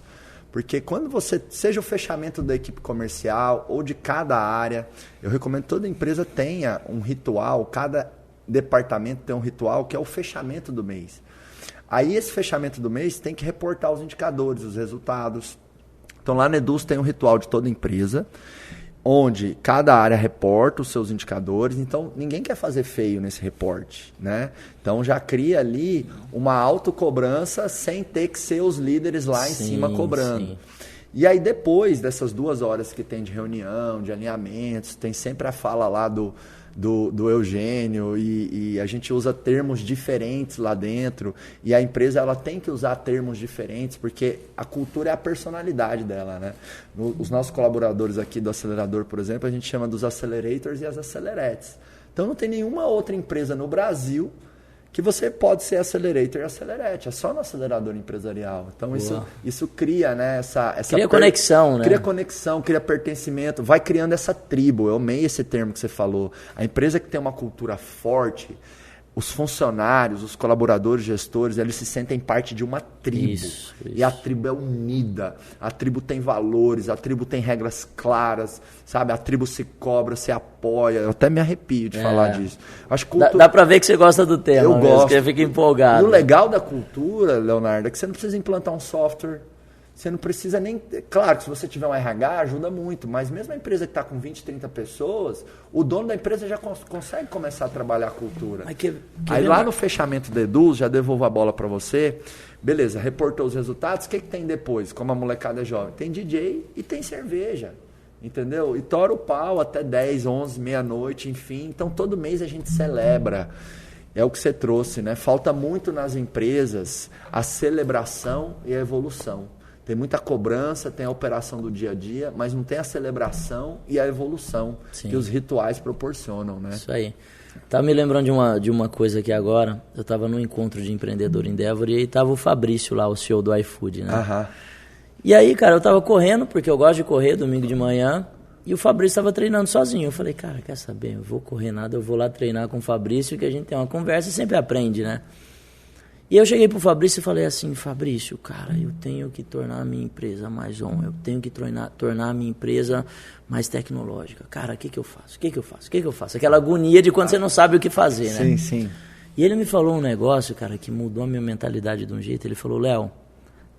B: Porque quando você, seja o fechamento da equipe comercial ou de cada área, eu recomendo que toda empresa tenha um ritual, cada departamento tem um ritual que é o fechamento do mês. Aí esse fechamento do mês tem que reportar os indicadores, os resultados. Então lá na Eduz tem um ritual de toda empresa, onde cada área reporta os seus indicadores, então ninguém quer fazer feio nesse reporte, né? Então já cria ali uma autocobrança sem ter que ser os líderes lá em cima cobrando. Sim. E aí depois dessas 2 horas que tem de reunião, de alinhamentos, tem sempre a fala lá do Eugênio e a gente usa termos diferentes lá dentro e a empresa ela tem que usar termos diferentes porque a cultura é a personalidade dela, né? Os nossos colaboradores aqui do acelerador, por exemplo, a gente chama dos accelerators e as accelerates. Então não tem nenhuma outra empresa no Brasil que você pode ser accelerator e accelerate, é só no acelerador empresarial. Então isso cria, né, essa
A: cria conexão, né?
B: Cria conexão, cria pertencimento, vai criando essa tribo. Eu amei esse termo que você falou. A empresa que tem uma cultura forte, os funcionários, os colaboradores, gestores, eles se sentem parte de uma tribo. Isso. E a tribo é unida, a tribo tem valores, a tribo tem regras claras, sabe? A tribo se cobra, se apoia. Eu até me arrepio de falar disso. Acho que
A: dá pra ver que você gosta do tema,
B: eu gosto.
A: Você fica empolgado.
B: E o legal da cultura, Leonardo, é que você não precisa implantar um software. Você não precisa nem... Claro que se você tiver um RH, ajuda muito, mas mesmo a empresa que está com 20, 30 pessoas, o dono da empresa já consegue começar a trabalhar a cultura. Aí lá no fechamento da Eduz, já devolvo a bola para você, beleza, reportou os resultados, o que tem depois? Como a molecada é jovem? Tem DJ e tem cerveja, entendeu? E tora o pau até 10, 11, meia-noite, enfim. Então todo mês a gente celebra. É o que você trouxe, né? Falta muito nas empresas a celebração e a evolução. Tem muita cobrança, tem a operação do dia a dia, mas não tem a celebração e a evolução que os rituais proporcionam, né?
A: Isso aí. Tá me lembrando de uma coisa aqui agora. Eu estava num encontro de empreendedor em Endeavor e aí tava o Fabrício lá, o CEO do iFood, né?
B: Aham.
A: E aí, cara, eu tava correndo, porque eu gosto de correr domingo de manhã, e o Fabrício estava treinando sozinho. Eu falei, cara, quer saber? Eu vou correr nada, eu vou lá treinar com o Fabrício, que a gente tem uma conversa e sempre aprende, né? E eu cheguei pro Fabrício e falei assim, Fabrício, cara, eu tenho que tornar a minha empresa mais eu tenho que tornar a minha empresa mais tecnológica. Cara, o que eu faço? Aquela agonia de quando você não sabe o que fazer, né?
B: Sim, sim.
A: E ele me falou um negócio, cara, que mudou a minha mentalidade de um jeito. Ele falou, Léo,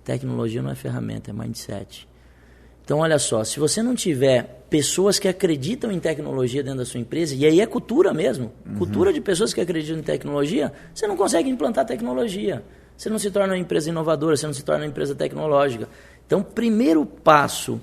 A: tecnologia não é ferramenta, é mindset. Então, olha só, se você não tiver pessoas que acreditam em tecnologia dentro da sua empresa, e aí é cultura mesmo, cultura de pessoas que acreditam em tecnologia, você não consegue implantar tecnologia. Você não se torna uma empresa inovadora, você não se torna uma empresa tecnológica. Então, primeiro passo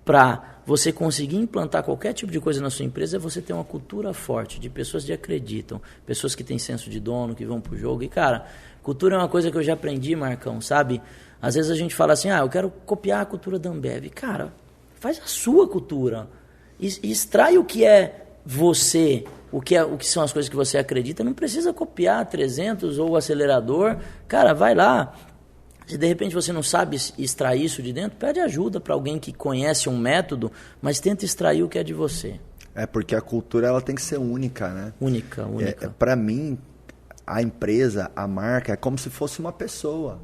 A: para você conseguir implantar qualquer tipo de coisa na sua empresa é você ter uma cultura forte, de pessoas que acreditam, pessoas que têm senso de dono, que vão pro jogo. E, cara, cultura é uma coisa que eu já aprendi, Marcão, sabe? Às vezes a gente fala assim, eu quero copiar a cultura da Ambev. Cara, faz a sua cultura. Extrai o que é você, o que são as coisas que você acredita. Não precisa copiar 300 ou o acelerador. Cara, vai lá. Se de repente você não sabe extrair isso de dentro, pede ajuda para alguém que conhece um método, mas tenta extrair o que é de você.
B: É, porque a cultura ela tem que ser única, né?
A: Única.
B: Para mim, a empresa, a marca, é como se fosse uma pessoa.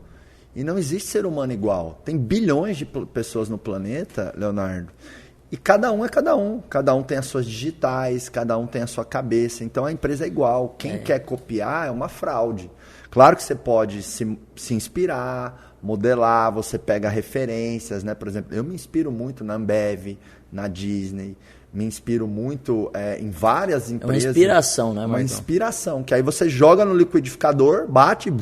B: E não existe ser humano igual. Tem bilhões de pessoas no planeta, Leonardo. E cada um é cada um. Cada um tem as suas digitais, cada um tem a sua cabeça. Então a empresa é igual. Quem quer copiar é uma fraude. Claro que você pode se inspirar, modelar, você pega referências, né? Por exemplo, eu me inspiro muito na Ambev, na Disney, me inspiro muito em várias empresas.
A: É uma inspiração, né, Marcão?
B: Uma inspiração, que aí você joga no liquidificador, bate,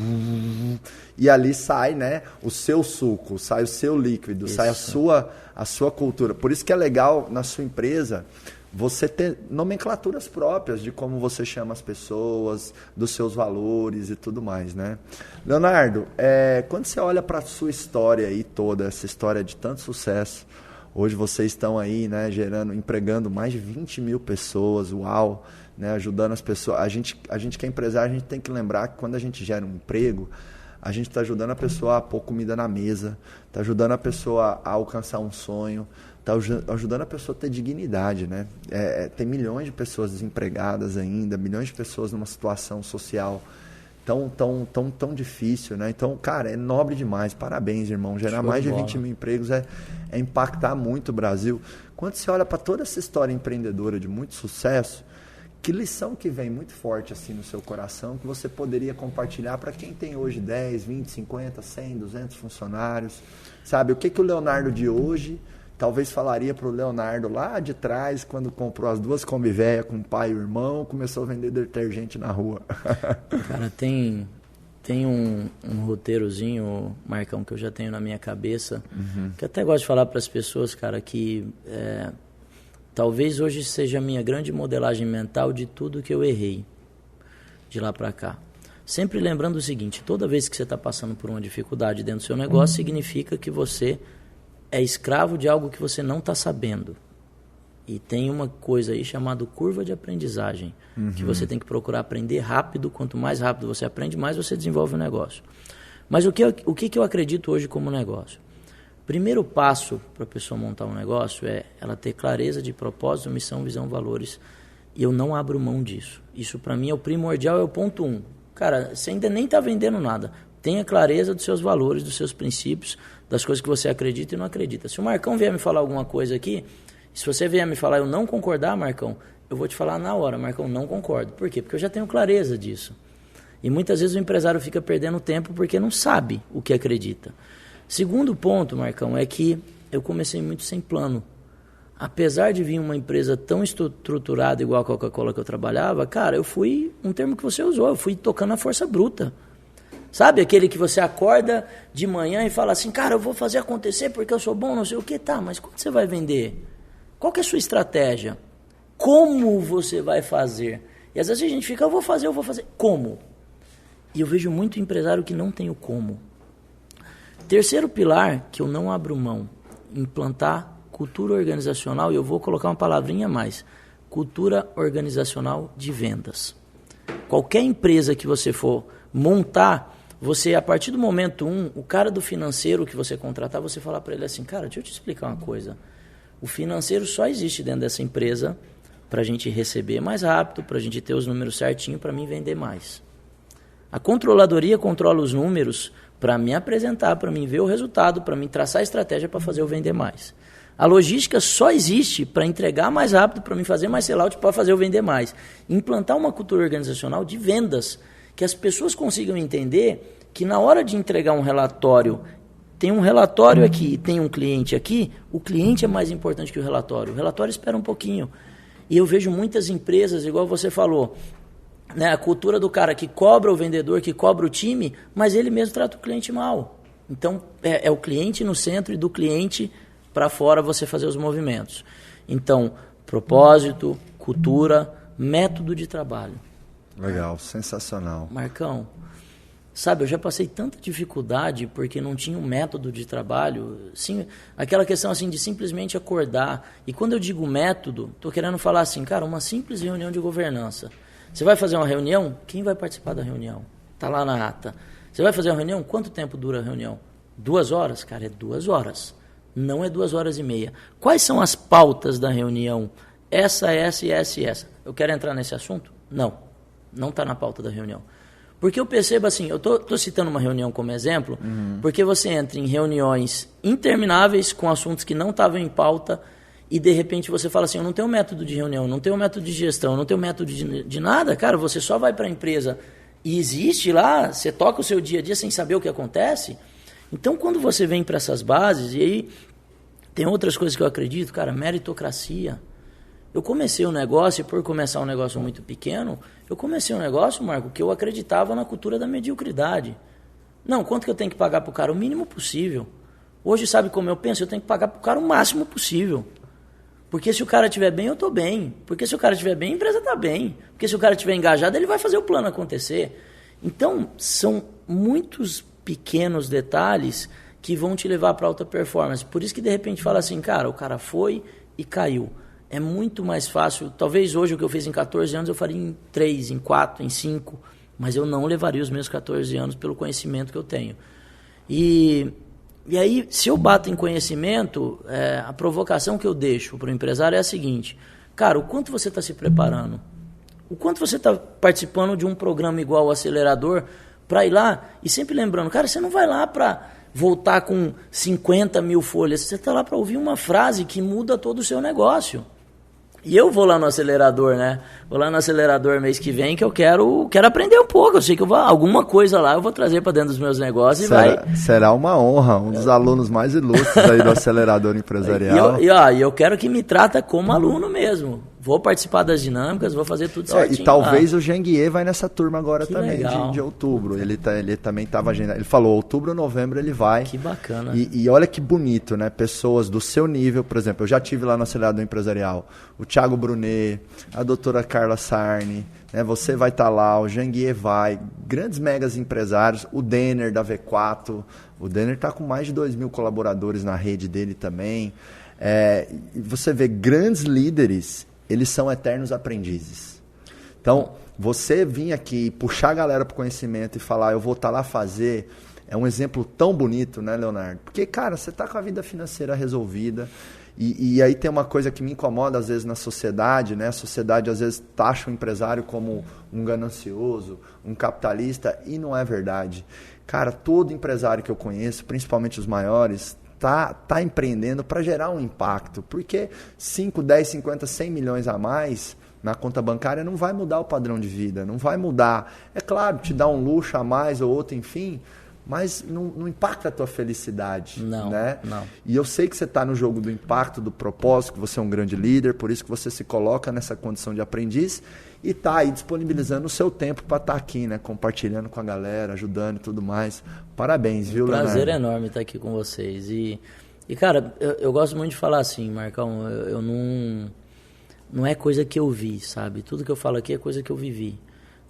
B: e ali sai, né, o seu suco, sai o seu líquido, isso. Sai a sua cultura. Por isso que é legal na sua empresa você ter nomenclaturas próprias de como você chama as pessoas, dos seus valores e tudo mais, né? Leonardo, quando você olha para a sua história aí toda, essa história de tanto sucesso, hoje vocês estão aí, né, empregando mais de 20 mil pessoas, uau, né, ajudando as pessoas. A gente que é empresário, a gente tem que lembrar que quando a gente gera um emprego, a gente está ajudando a pessoa a pôr comida na mesa, está ajudando a pessoa a alcançar um sonho, está ajudando a pessoa a ter dignidade, né? Tem milhões de pessoas desempregadas ainda, milhões de pessoas numa situação social tão difícil, né? Então, cara, é nobre demais. Parabéns, irmão. Gerar mais de 20 mil empregos é impactar muito o Brasil. Quando você olha para toda essa história empreendedora de muito sucesso, que lição que vem muito forte assim no seu coração que você poderia compartilhar para quem tem hoje 10, 20, 50, 100, 200 funcionários? Sabe, o que o Leonardo de hoje talvez falaria para o Leonardo lá de trás, quando comprou as 2 Kombi-véia com o pai e o irmão, começou a vender detergente na rua?
A: Cara, tem um roteirozinho, Marcão, que eu já tenho na minha cabeça, que eu até gosto de falar para as pessoas, cara, que talvez hoje seja a minha grande modelagem mental de tudo que eu errei de lá para cá. Sempre lembrando o seguinte, toda vez que você está passando por uma dificuldade dentro do seu negócio, significa que você é escravo de algo que você não está sabendo. E tem uma coisa aí chamada curva de aprendizagem, que você tem que procurar aprender rápido. Quanto mais rápido você aprende, mais você desenvolve o negócio. Mas o que eu acredito hoje como negócio? Primeiro passo para a pessoa montar um negócio é ela ter clareza de propósito, missão, visão, valores. E eu não abro mão disso. Isso para mim é o primordial, é o ponto 1. Cara, você ainda nem está vendendo nada. Tenha clareza dos seus valores, dos seus princípios, das coisas que você acredita e não acredita. Se o Marcão vier me falar alguma coisa aqui, se você vier me falar eu não concordar, Marcão, eu vou te falar na hora, Marcão, não concordo. Por quê? Porque eu já tenho clareza disso. E muitas vezes o empresário fica perdendo tempo porque não sabe o que acredita. Segundo ponto, Marcão, é que eu comecei muito sem plano. Apesar de vir uma empresa tão estruturada igual a Coca-Cola que eu trabalhava, cara, eu fui, um termo que você usou, eu fui tocando a força bruta. Sabe, aquele que você acorda de manhã e fala assim, cara, eu vou fazer acontecer porque eu sou bom, não sei o que, tá, mas quando você vai vender? Qual que é a sua estratégia? Como você vai fazer? E às vezes a gente fica, eu vou fazer. Como? E eu vejo muito empresário que não tem o como. Terceiro pilar, que eu não abro mão, implantar cultura organizacional, e eu vou colocar uma palavrinha a mais, cultura organizacional de vendas. Qualquer empresa que você for montar, você, a partir do momento 1, o cara do financeiro que você contratar, você falar para ele assim, cara, deixa eu te explicar uma coisa. O financeiro só existe dentro dessa empresa para a gente receber mais rápido, para a gente ter os números certinhos, para mim vender mais. A controladoria controla os números para me apresentar, para mim ver o resultado, para mim traçar a estratégia para fazer eu vender mais. A logística só existe para entregar mais rápido, para mim fazer mais sellout, para fazer eu vender mais. Implantar uma cultura organizacional de vendas, que as pessoas consigam entender que na hora de entregar um relatório, tem um relatório aqui e tem um cliente aqui, o cliente é mais importante que o relatório espera um pouquinho. E eu vejo muitas empresas, igual você falou, né, a cultura do cara que cobra o vendedor, que cobra o time, mas ele mesmo trata o cliente mal. Então, é o cliente no centro e do cliente para fora você fazer os movimentos. Então, propósito, cultura, método de trabalho.
B: Legal, sensacional.
A: Marcão, sabe, eu já passei tanta dificuldade porque não tinha um método de trabalho, sim, aquela questão assim de simplesmente acordar. E quando eu digo método, estou querendo falar assim, cara, uma simples reunião de governança. Você vai fazer uma reunião? Quem vai participar da reunião? Está lá na ata. Você vai fazer uma reunião? Quanto tempo dura a reunião? 2 horas? Cara, é 2 horas. Não é 2 horas e meia. Quais são as pautas da reunião? Essa, essa e essa e essa. Eu quero entrar nesse assunto? Não. Não está na pauta da reunião. Porque eu percebo assim, eu estou citando uma reunião como exemplo, porque você entra em reuniões intermináveis com assuntos que não estavam em pauta e de repente você fala assim, eu não tenho método de reunião, não tenho método de gestão, não tenho método de nada, cara, você só vai para a empresa e existe lá, você toca o seu dia a dia sem saber o que acontece. Então, quando você vem para essas bases, e aí tem outras coisas que eu acredito, cara, meritocracia. Eu comecei um negócio, e por começar um negócio muito pequeno, eu comecei um negócio, Marco, que eu acreditava na cultura da mediocridade. Não, quanto que eu tenho que pagar para o cara? O mínimo possível. Hoje, sabe como eu penso? Eu tenho que pagar para o cara o máximo possível. Porque se o cara estiver bem, eu estou bem. Porque se o cara estiver bem, a empresa está bem. Porque se o cara estiver engajado, ele vai fazer o plano acontecer. Então, são muitos pequenos detalhes que vão te levar para alta performance. Por isso que, de repente, fala assim, cara, o cara foi e caiu. É muito mais fácil. Talvez hoje o que eu fiz em 14 anos eu faria em 3, em 4, em 5. Mas eu não levaria os meus 14 anos pelo conhecimento que eu tenho. E aí, se eu bato em conhecimento, a provocação que eu deixo para o empresário é a seguinte. Cara, o quanto você está se preparando? O quanto você está participando de um programa igual o Acelerador para ir lá? E sempre lembrando, cara, você não vai lá para voltar com 50 mil folhas. Você está lá para ouvir uma frase que muda todo o seu negócio. E eu vou lá no Acelerador, né? Vou lá no Acelerador mês que vem que eu quero aprender um pouco. Eu sei que alguma coisa lá eu vou trazer para dentro dos meus negócios
B: será uma honra, um dos alunos mais ilustres aí do Acelerador Empresarial.
A: E eu quero que me trata como aluno mesmo. Vou participar das dinâmicas, vou fazer tudo certinho.
B: E talvez o Janguier vai nessa turma agora
A: que
B: também, de outubro. Ele também estava agendado. Ele falou, outubro, novembro ele vai.
A: Que bacana.
B: E olha que bonito, né? Pessoas do seu nível, por exemplo, eu já tive lá no Acelerador Empresarial, o Thiago Brunet, a doutora Carla Sarni, né? Você vai estar lá, o Janguier vai, grandes megas empresários, o Denner da V4, o Denner está com mais de 2.000 colaboradores na rede dele também. Você vê grandes líderes, eles são eternos aprendizes. Então, você vir aqui, puxar a galera para o conhecimento e falar, eu vou estar lá fazer, é um exemplo tão bonito, né, Leonardo? Porque, cara, você está com a vida financeira resolvida. E aí tem uma coisa que me incomoda às vezes na sociedade, né? A sociedade às vezes taxa o empresário como um ganancioso, um capitalista, e não é verdade. Cara, todo empresário que eu conheço, principalmente os maiores, tá empreendendo para gerar um impacto, porque 5, 10, 50, 100 milhões a mais na conta bancária não vai mudar o padrão de vida, não vai mudar. É claro, te dá um luxo a mais ou outro, enfim, mas não impacta a tua felicidade.
A: Não,
B: né?
A: não.
B: E eu sei que você está no jogo do impacto, do propósito, que você é um grande líder, por isso que você se coloca nessa condição de aprendiz e está aí disponibilizando o seu tempo para estar aqui, né? Compartilhando com a galera, ajudando e tudo mais. Parabéns, viu, Leonardo?
A: Prazer enorme estar aqui com vocês. E cara, eu gosto muito de falar assim, Marcão, eu não é coisa que eu vi, sabe? Tudo que eu falo aqui é coisa que eu vivi.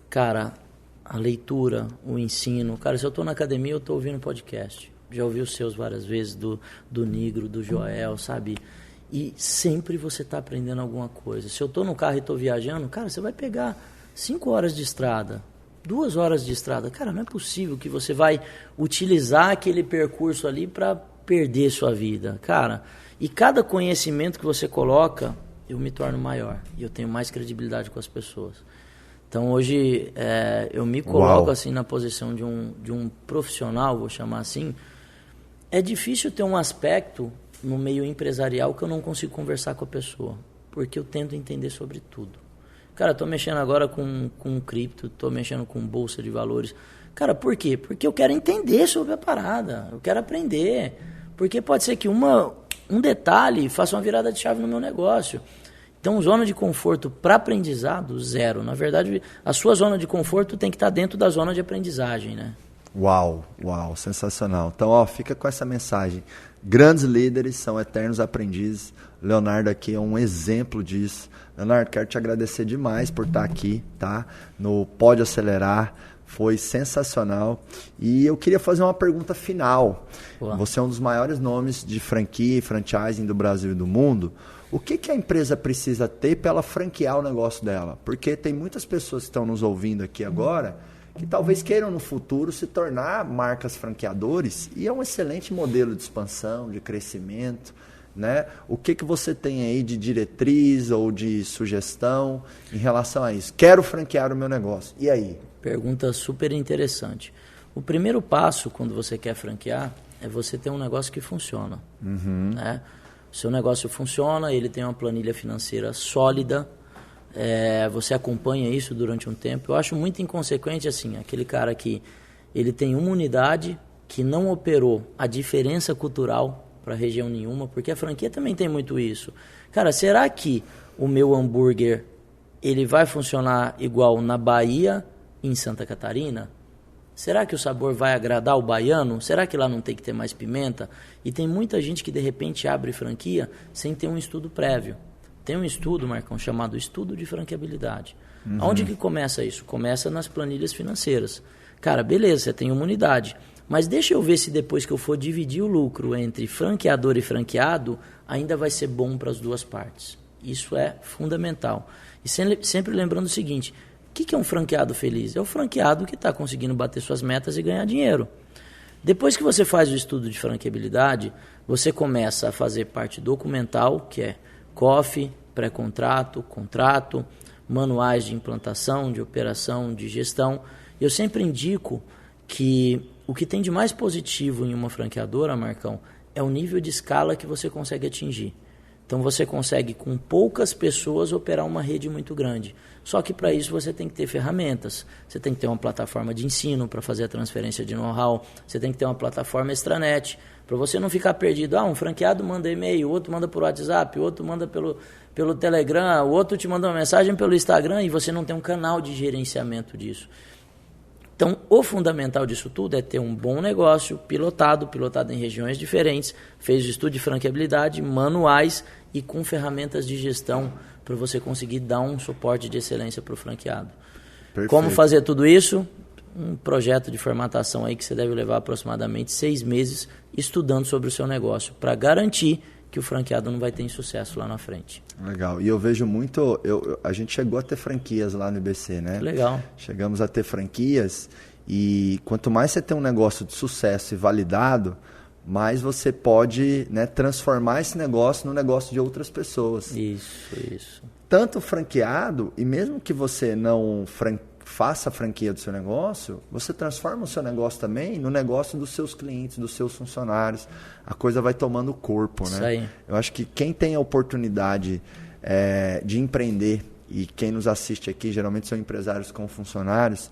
A: Cara, a leitura, o ensino. Cara, se eu estou na academia, eu estou ouvindo podcast. Já ouvi os seus várias vezes, do Nigro, do Joel, sabe? E sempre você está aprendendo alguma coisa. Se eu estou no carro e estou viajando, cara, você vai pegar 5 horas de estrada, 2 horas de estrada. Cara, não é possível que você vai utilizar aquele percurso ali para perder sua vida. Cara, e cada conhecimento que você coloca, eu me torno maior. E eu tenho mais credibilidade com as pessoas. Então, hoje, eu me coloco assim na posição de um profissional, vou chamar assim. É difícil ter um aspecto no meio empresarial que eu não consigo conversar com a pessoa, porque eu tento entender sobre tudo. Cara, estou mexendo agora com cripto, estou mexendo com bolsa de valores. Cara, por quê? Porque eu quero entender sobre a parada, eu quero aprender. Porque pode ser que um detalhe faça uma virada de chave no meu negócio. Então, zona de conforto para aprendizado, 0. Na verdade, a sua zona de conforto tem que estar dentro da zona de aprendizagem, né?
B: Uau, sensacional. Então, fica com essa mensagem. Grandes líderes são eternos aprendizes. Leonardo aqui é um exemplo disso. Leonardo, quero te agradecer demais por estar aqui, tá? No Pode Acelerar. Foi sensacional. E eu queria fazer uma pergunta final.
A: Olá.
B: Você é um dos maiores nomes de franquia e franchising do Brasil e do mundo. O que a empresa precisa ter para ela franquear o negócio dela? Porque tem muitas pessoas que estão nos ouvindo aqui agora que talvez queiram no futuro se tornar marcas franqueadores, e é um excelente modelo de expansão, de crescimento, né? O que você tem aí de diretriz ou de sugestão em relação a isso? Quero franquear o meu negócio. E aí?
A: Pergunta super interessante. O primeiro passo quando você quer franquear é você ter um negócio que funciona. Né? O seu negócio funciona, ele tem uma planilha financeira sólida, você acompanha isso durante um tempo. Eu acho muito inconsequente assim, aquele cara que ele tem uma unidade que não operou a diferença cultural para região nenhuma, porque a franquia também tem muito isso. Cara, será que o meu hambúrguer ele vai funcionar igual na Bahia e em Santa Catarina? Será que o sabor vai agradar o baiano? Será que lá não tem que ter mais pimenta? E tem muita gente que de repente abre franquia sem ter um estudo prévio. Tem um estudo, Marcão, chamado Estudo de Franqueabilidade. Onde que começa isso? Começa nas planilhas financeiras. Cara, beleza, você tem uma unidade. Mas deixa eu ver se depois que eu for dividir o lucro entre franqueador e franqueado, ainda vai ser bom para as duas partes. Isso é fundamental. E sempre lembrando o seguinte, o que é um franqueado feliz? É o franqueado que está conseguindo bater suas metas e ganhar dinheiro. Depois que você faz o estudo de franqueabilidade, você começa a fazer parte documental, que é COF, pré-contrato, contrato, manuais de implantação, de operação, de gestão. Eu sempre indico que o que tem de mais positivo em uma franqueadora, Marcão, é o nível de escala que você consegue atingir. Então você consegue com poucas pessoas operar uma rede muito grande. Só que para isso você tem que ter ferramentas. Você tem que ter uma plataforma de ensino para fazer a transferência de know-how. Você tem que ter uma plataforma extranet para você não ficar perdido. Um franqueado manda e-mail, o outro manda por WhatsApp, o outro manda pelo Telegram, o outro te manda uma mensagem pelo Instagram e você não tem um canal de gerenciamento disso. Então, o fundamental disso tudo é ter um bom negócio pilotado em regiões diferentes, fez o estudo de franqueabilidade, manuais e com ferramentas de gestão para você conseguir dar um suporte de excelência para o franqueado. Perfeito. Como fazer tudo isso? Um projeto de formatação aí que você deve levar aproximadamente 6 meses estudando sobre o seu negócio, para garantir que o franqueado não vai ter insucesso lá na frente.
B: Legal. E eu vejo muito... a gente chegou a ter franquias lá no IBC, né?
A: Legal.
B: Chegamos a ter franquias e quanto mais você tem um negócio de sucesso e validado, mais você pode, né, transformar esse negócio no negócio de outras pessoas.
A: Isso.
B: Tanto franqueado, e mesmo que você não faça a franquia do seu negócio, você transforma o seu negócio também no negócio dos seus clientes, dos seus funcionários. A coisa vai tomando corpo, né?
A: Isso aí.
B: Eu acho que quem tem a oportunidade de empreender, e quem nos assiste aqui geralmente são empresários com funcionários,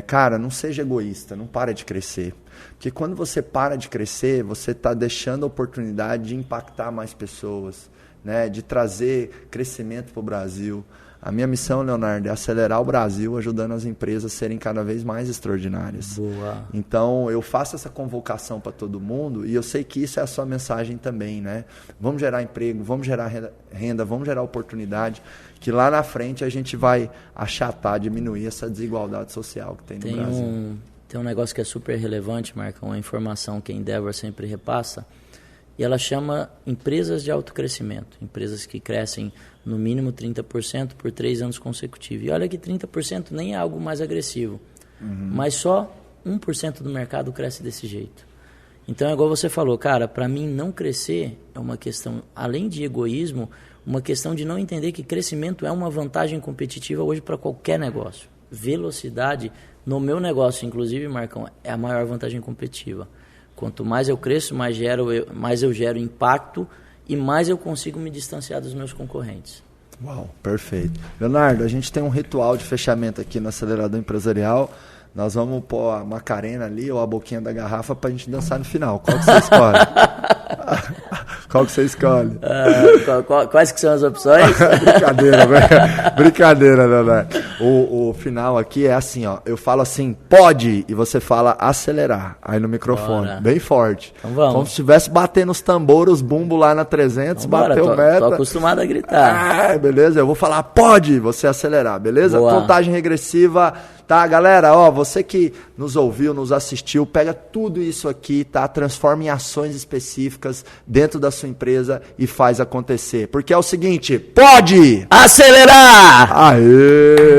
B: cara, não seja egoísta, não para de crescer. Porque quando você para de crescer, você está deixando a oportunidade de impactar mais pessoas, né? De trazer crescimento para o Brasil. A minha missão, Leonardo, é acelerar o Brasil, ajudando as empresas a serem cada vez mais extraordinárias.
A: Boa.
B: Então, eu faço essa convocação para todo mundo e eu sei que isso é a sua mensagem também, né? Vamos gerar emprego, vamos gerar renda, vamos gerar oportunidade, que lá na frente a gente vai achatar, diminuir essa desigualdade social que tem no Brasil.
A: Tem um negócio que é super relevante, Marcão, uma informação que a Endeavor sempre repassa, e ela chama empresas de alto crescimento, empresas que crescem no mínimo 30% por 3 anos consecutivos. E olha que 30% nem é algo mais agressivo, mas só 1% do mercado cresce desse jeito. Então é igual você falou, cara, para mim não crescer é uma questão, além de egoísmo, uma questão de não entender que crescimento é uma vantagem competitiva hoje para qualquer negócio. Velocidade, no meu negócio, inclusive, Marcão, é a maior vantagem competitiva. Quanto mais eu cresço, mais eu gero impacto e mais eu consigo me distanciar dos meus concorrentes.
B: Uau, perfeito. Leonardo, a gente tem um ritual de fechamento aqui no Acelerador Empresarial. Nós vamos pôr a Macarena ali ou a boquinha da garrafa para a gente dançar no final. Qual que você escolhe? Qual que você escolhe?
A: Quais que são as opções?
B: Brincadeira, velho. Brincadeira, Leonardo. O final aqui é assim, ó. Eu falo assim, pode, e você fala acelerar. Aí no microfone,
A: Bora.
B: bem forte.
A: Então vamos.
B: Como se estivesse batendo os tambores, os bumbos lá na 300,
A: Vambora,
B: bateu meta.
A: tô acostumado a gritar.
B: Beleza? Eu vou falar pode, você acelerar, beleza?
A: Boa.
B: Contagem regressiva. Tá, galera, ó, você que nos ouviu, nos assistiu, pega tudo isso aqui, tá? Transforma em ações específicas dentro da sua empresa e faz acontecer. Porque é o seguinte, pode
A: Acelerar!
B: Aê!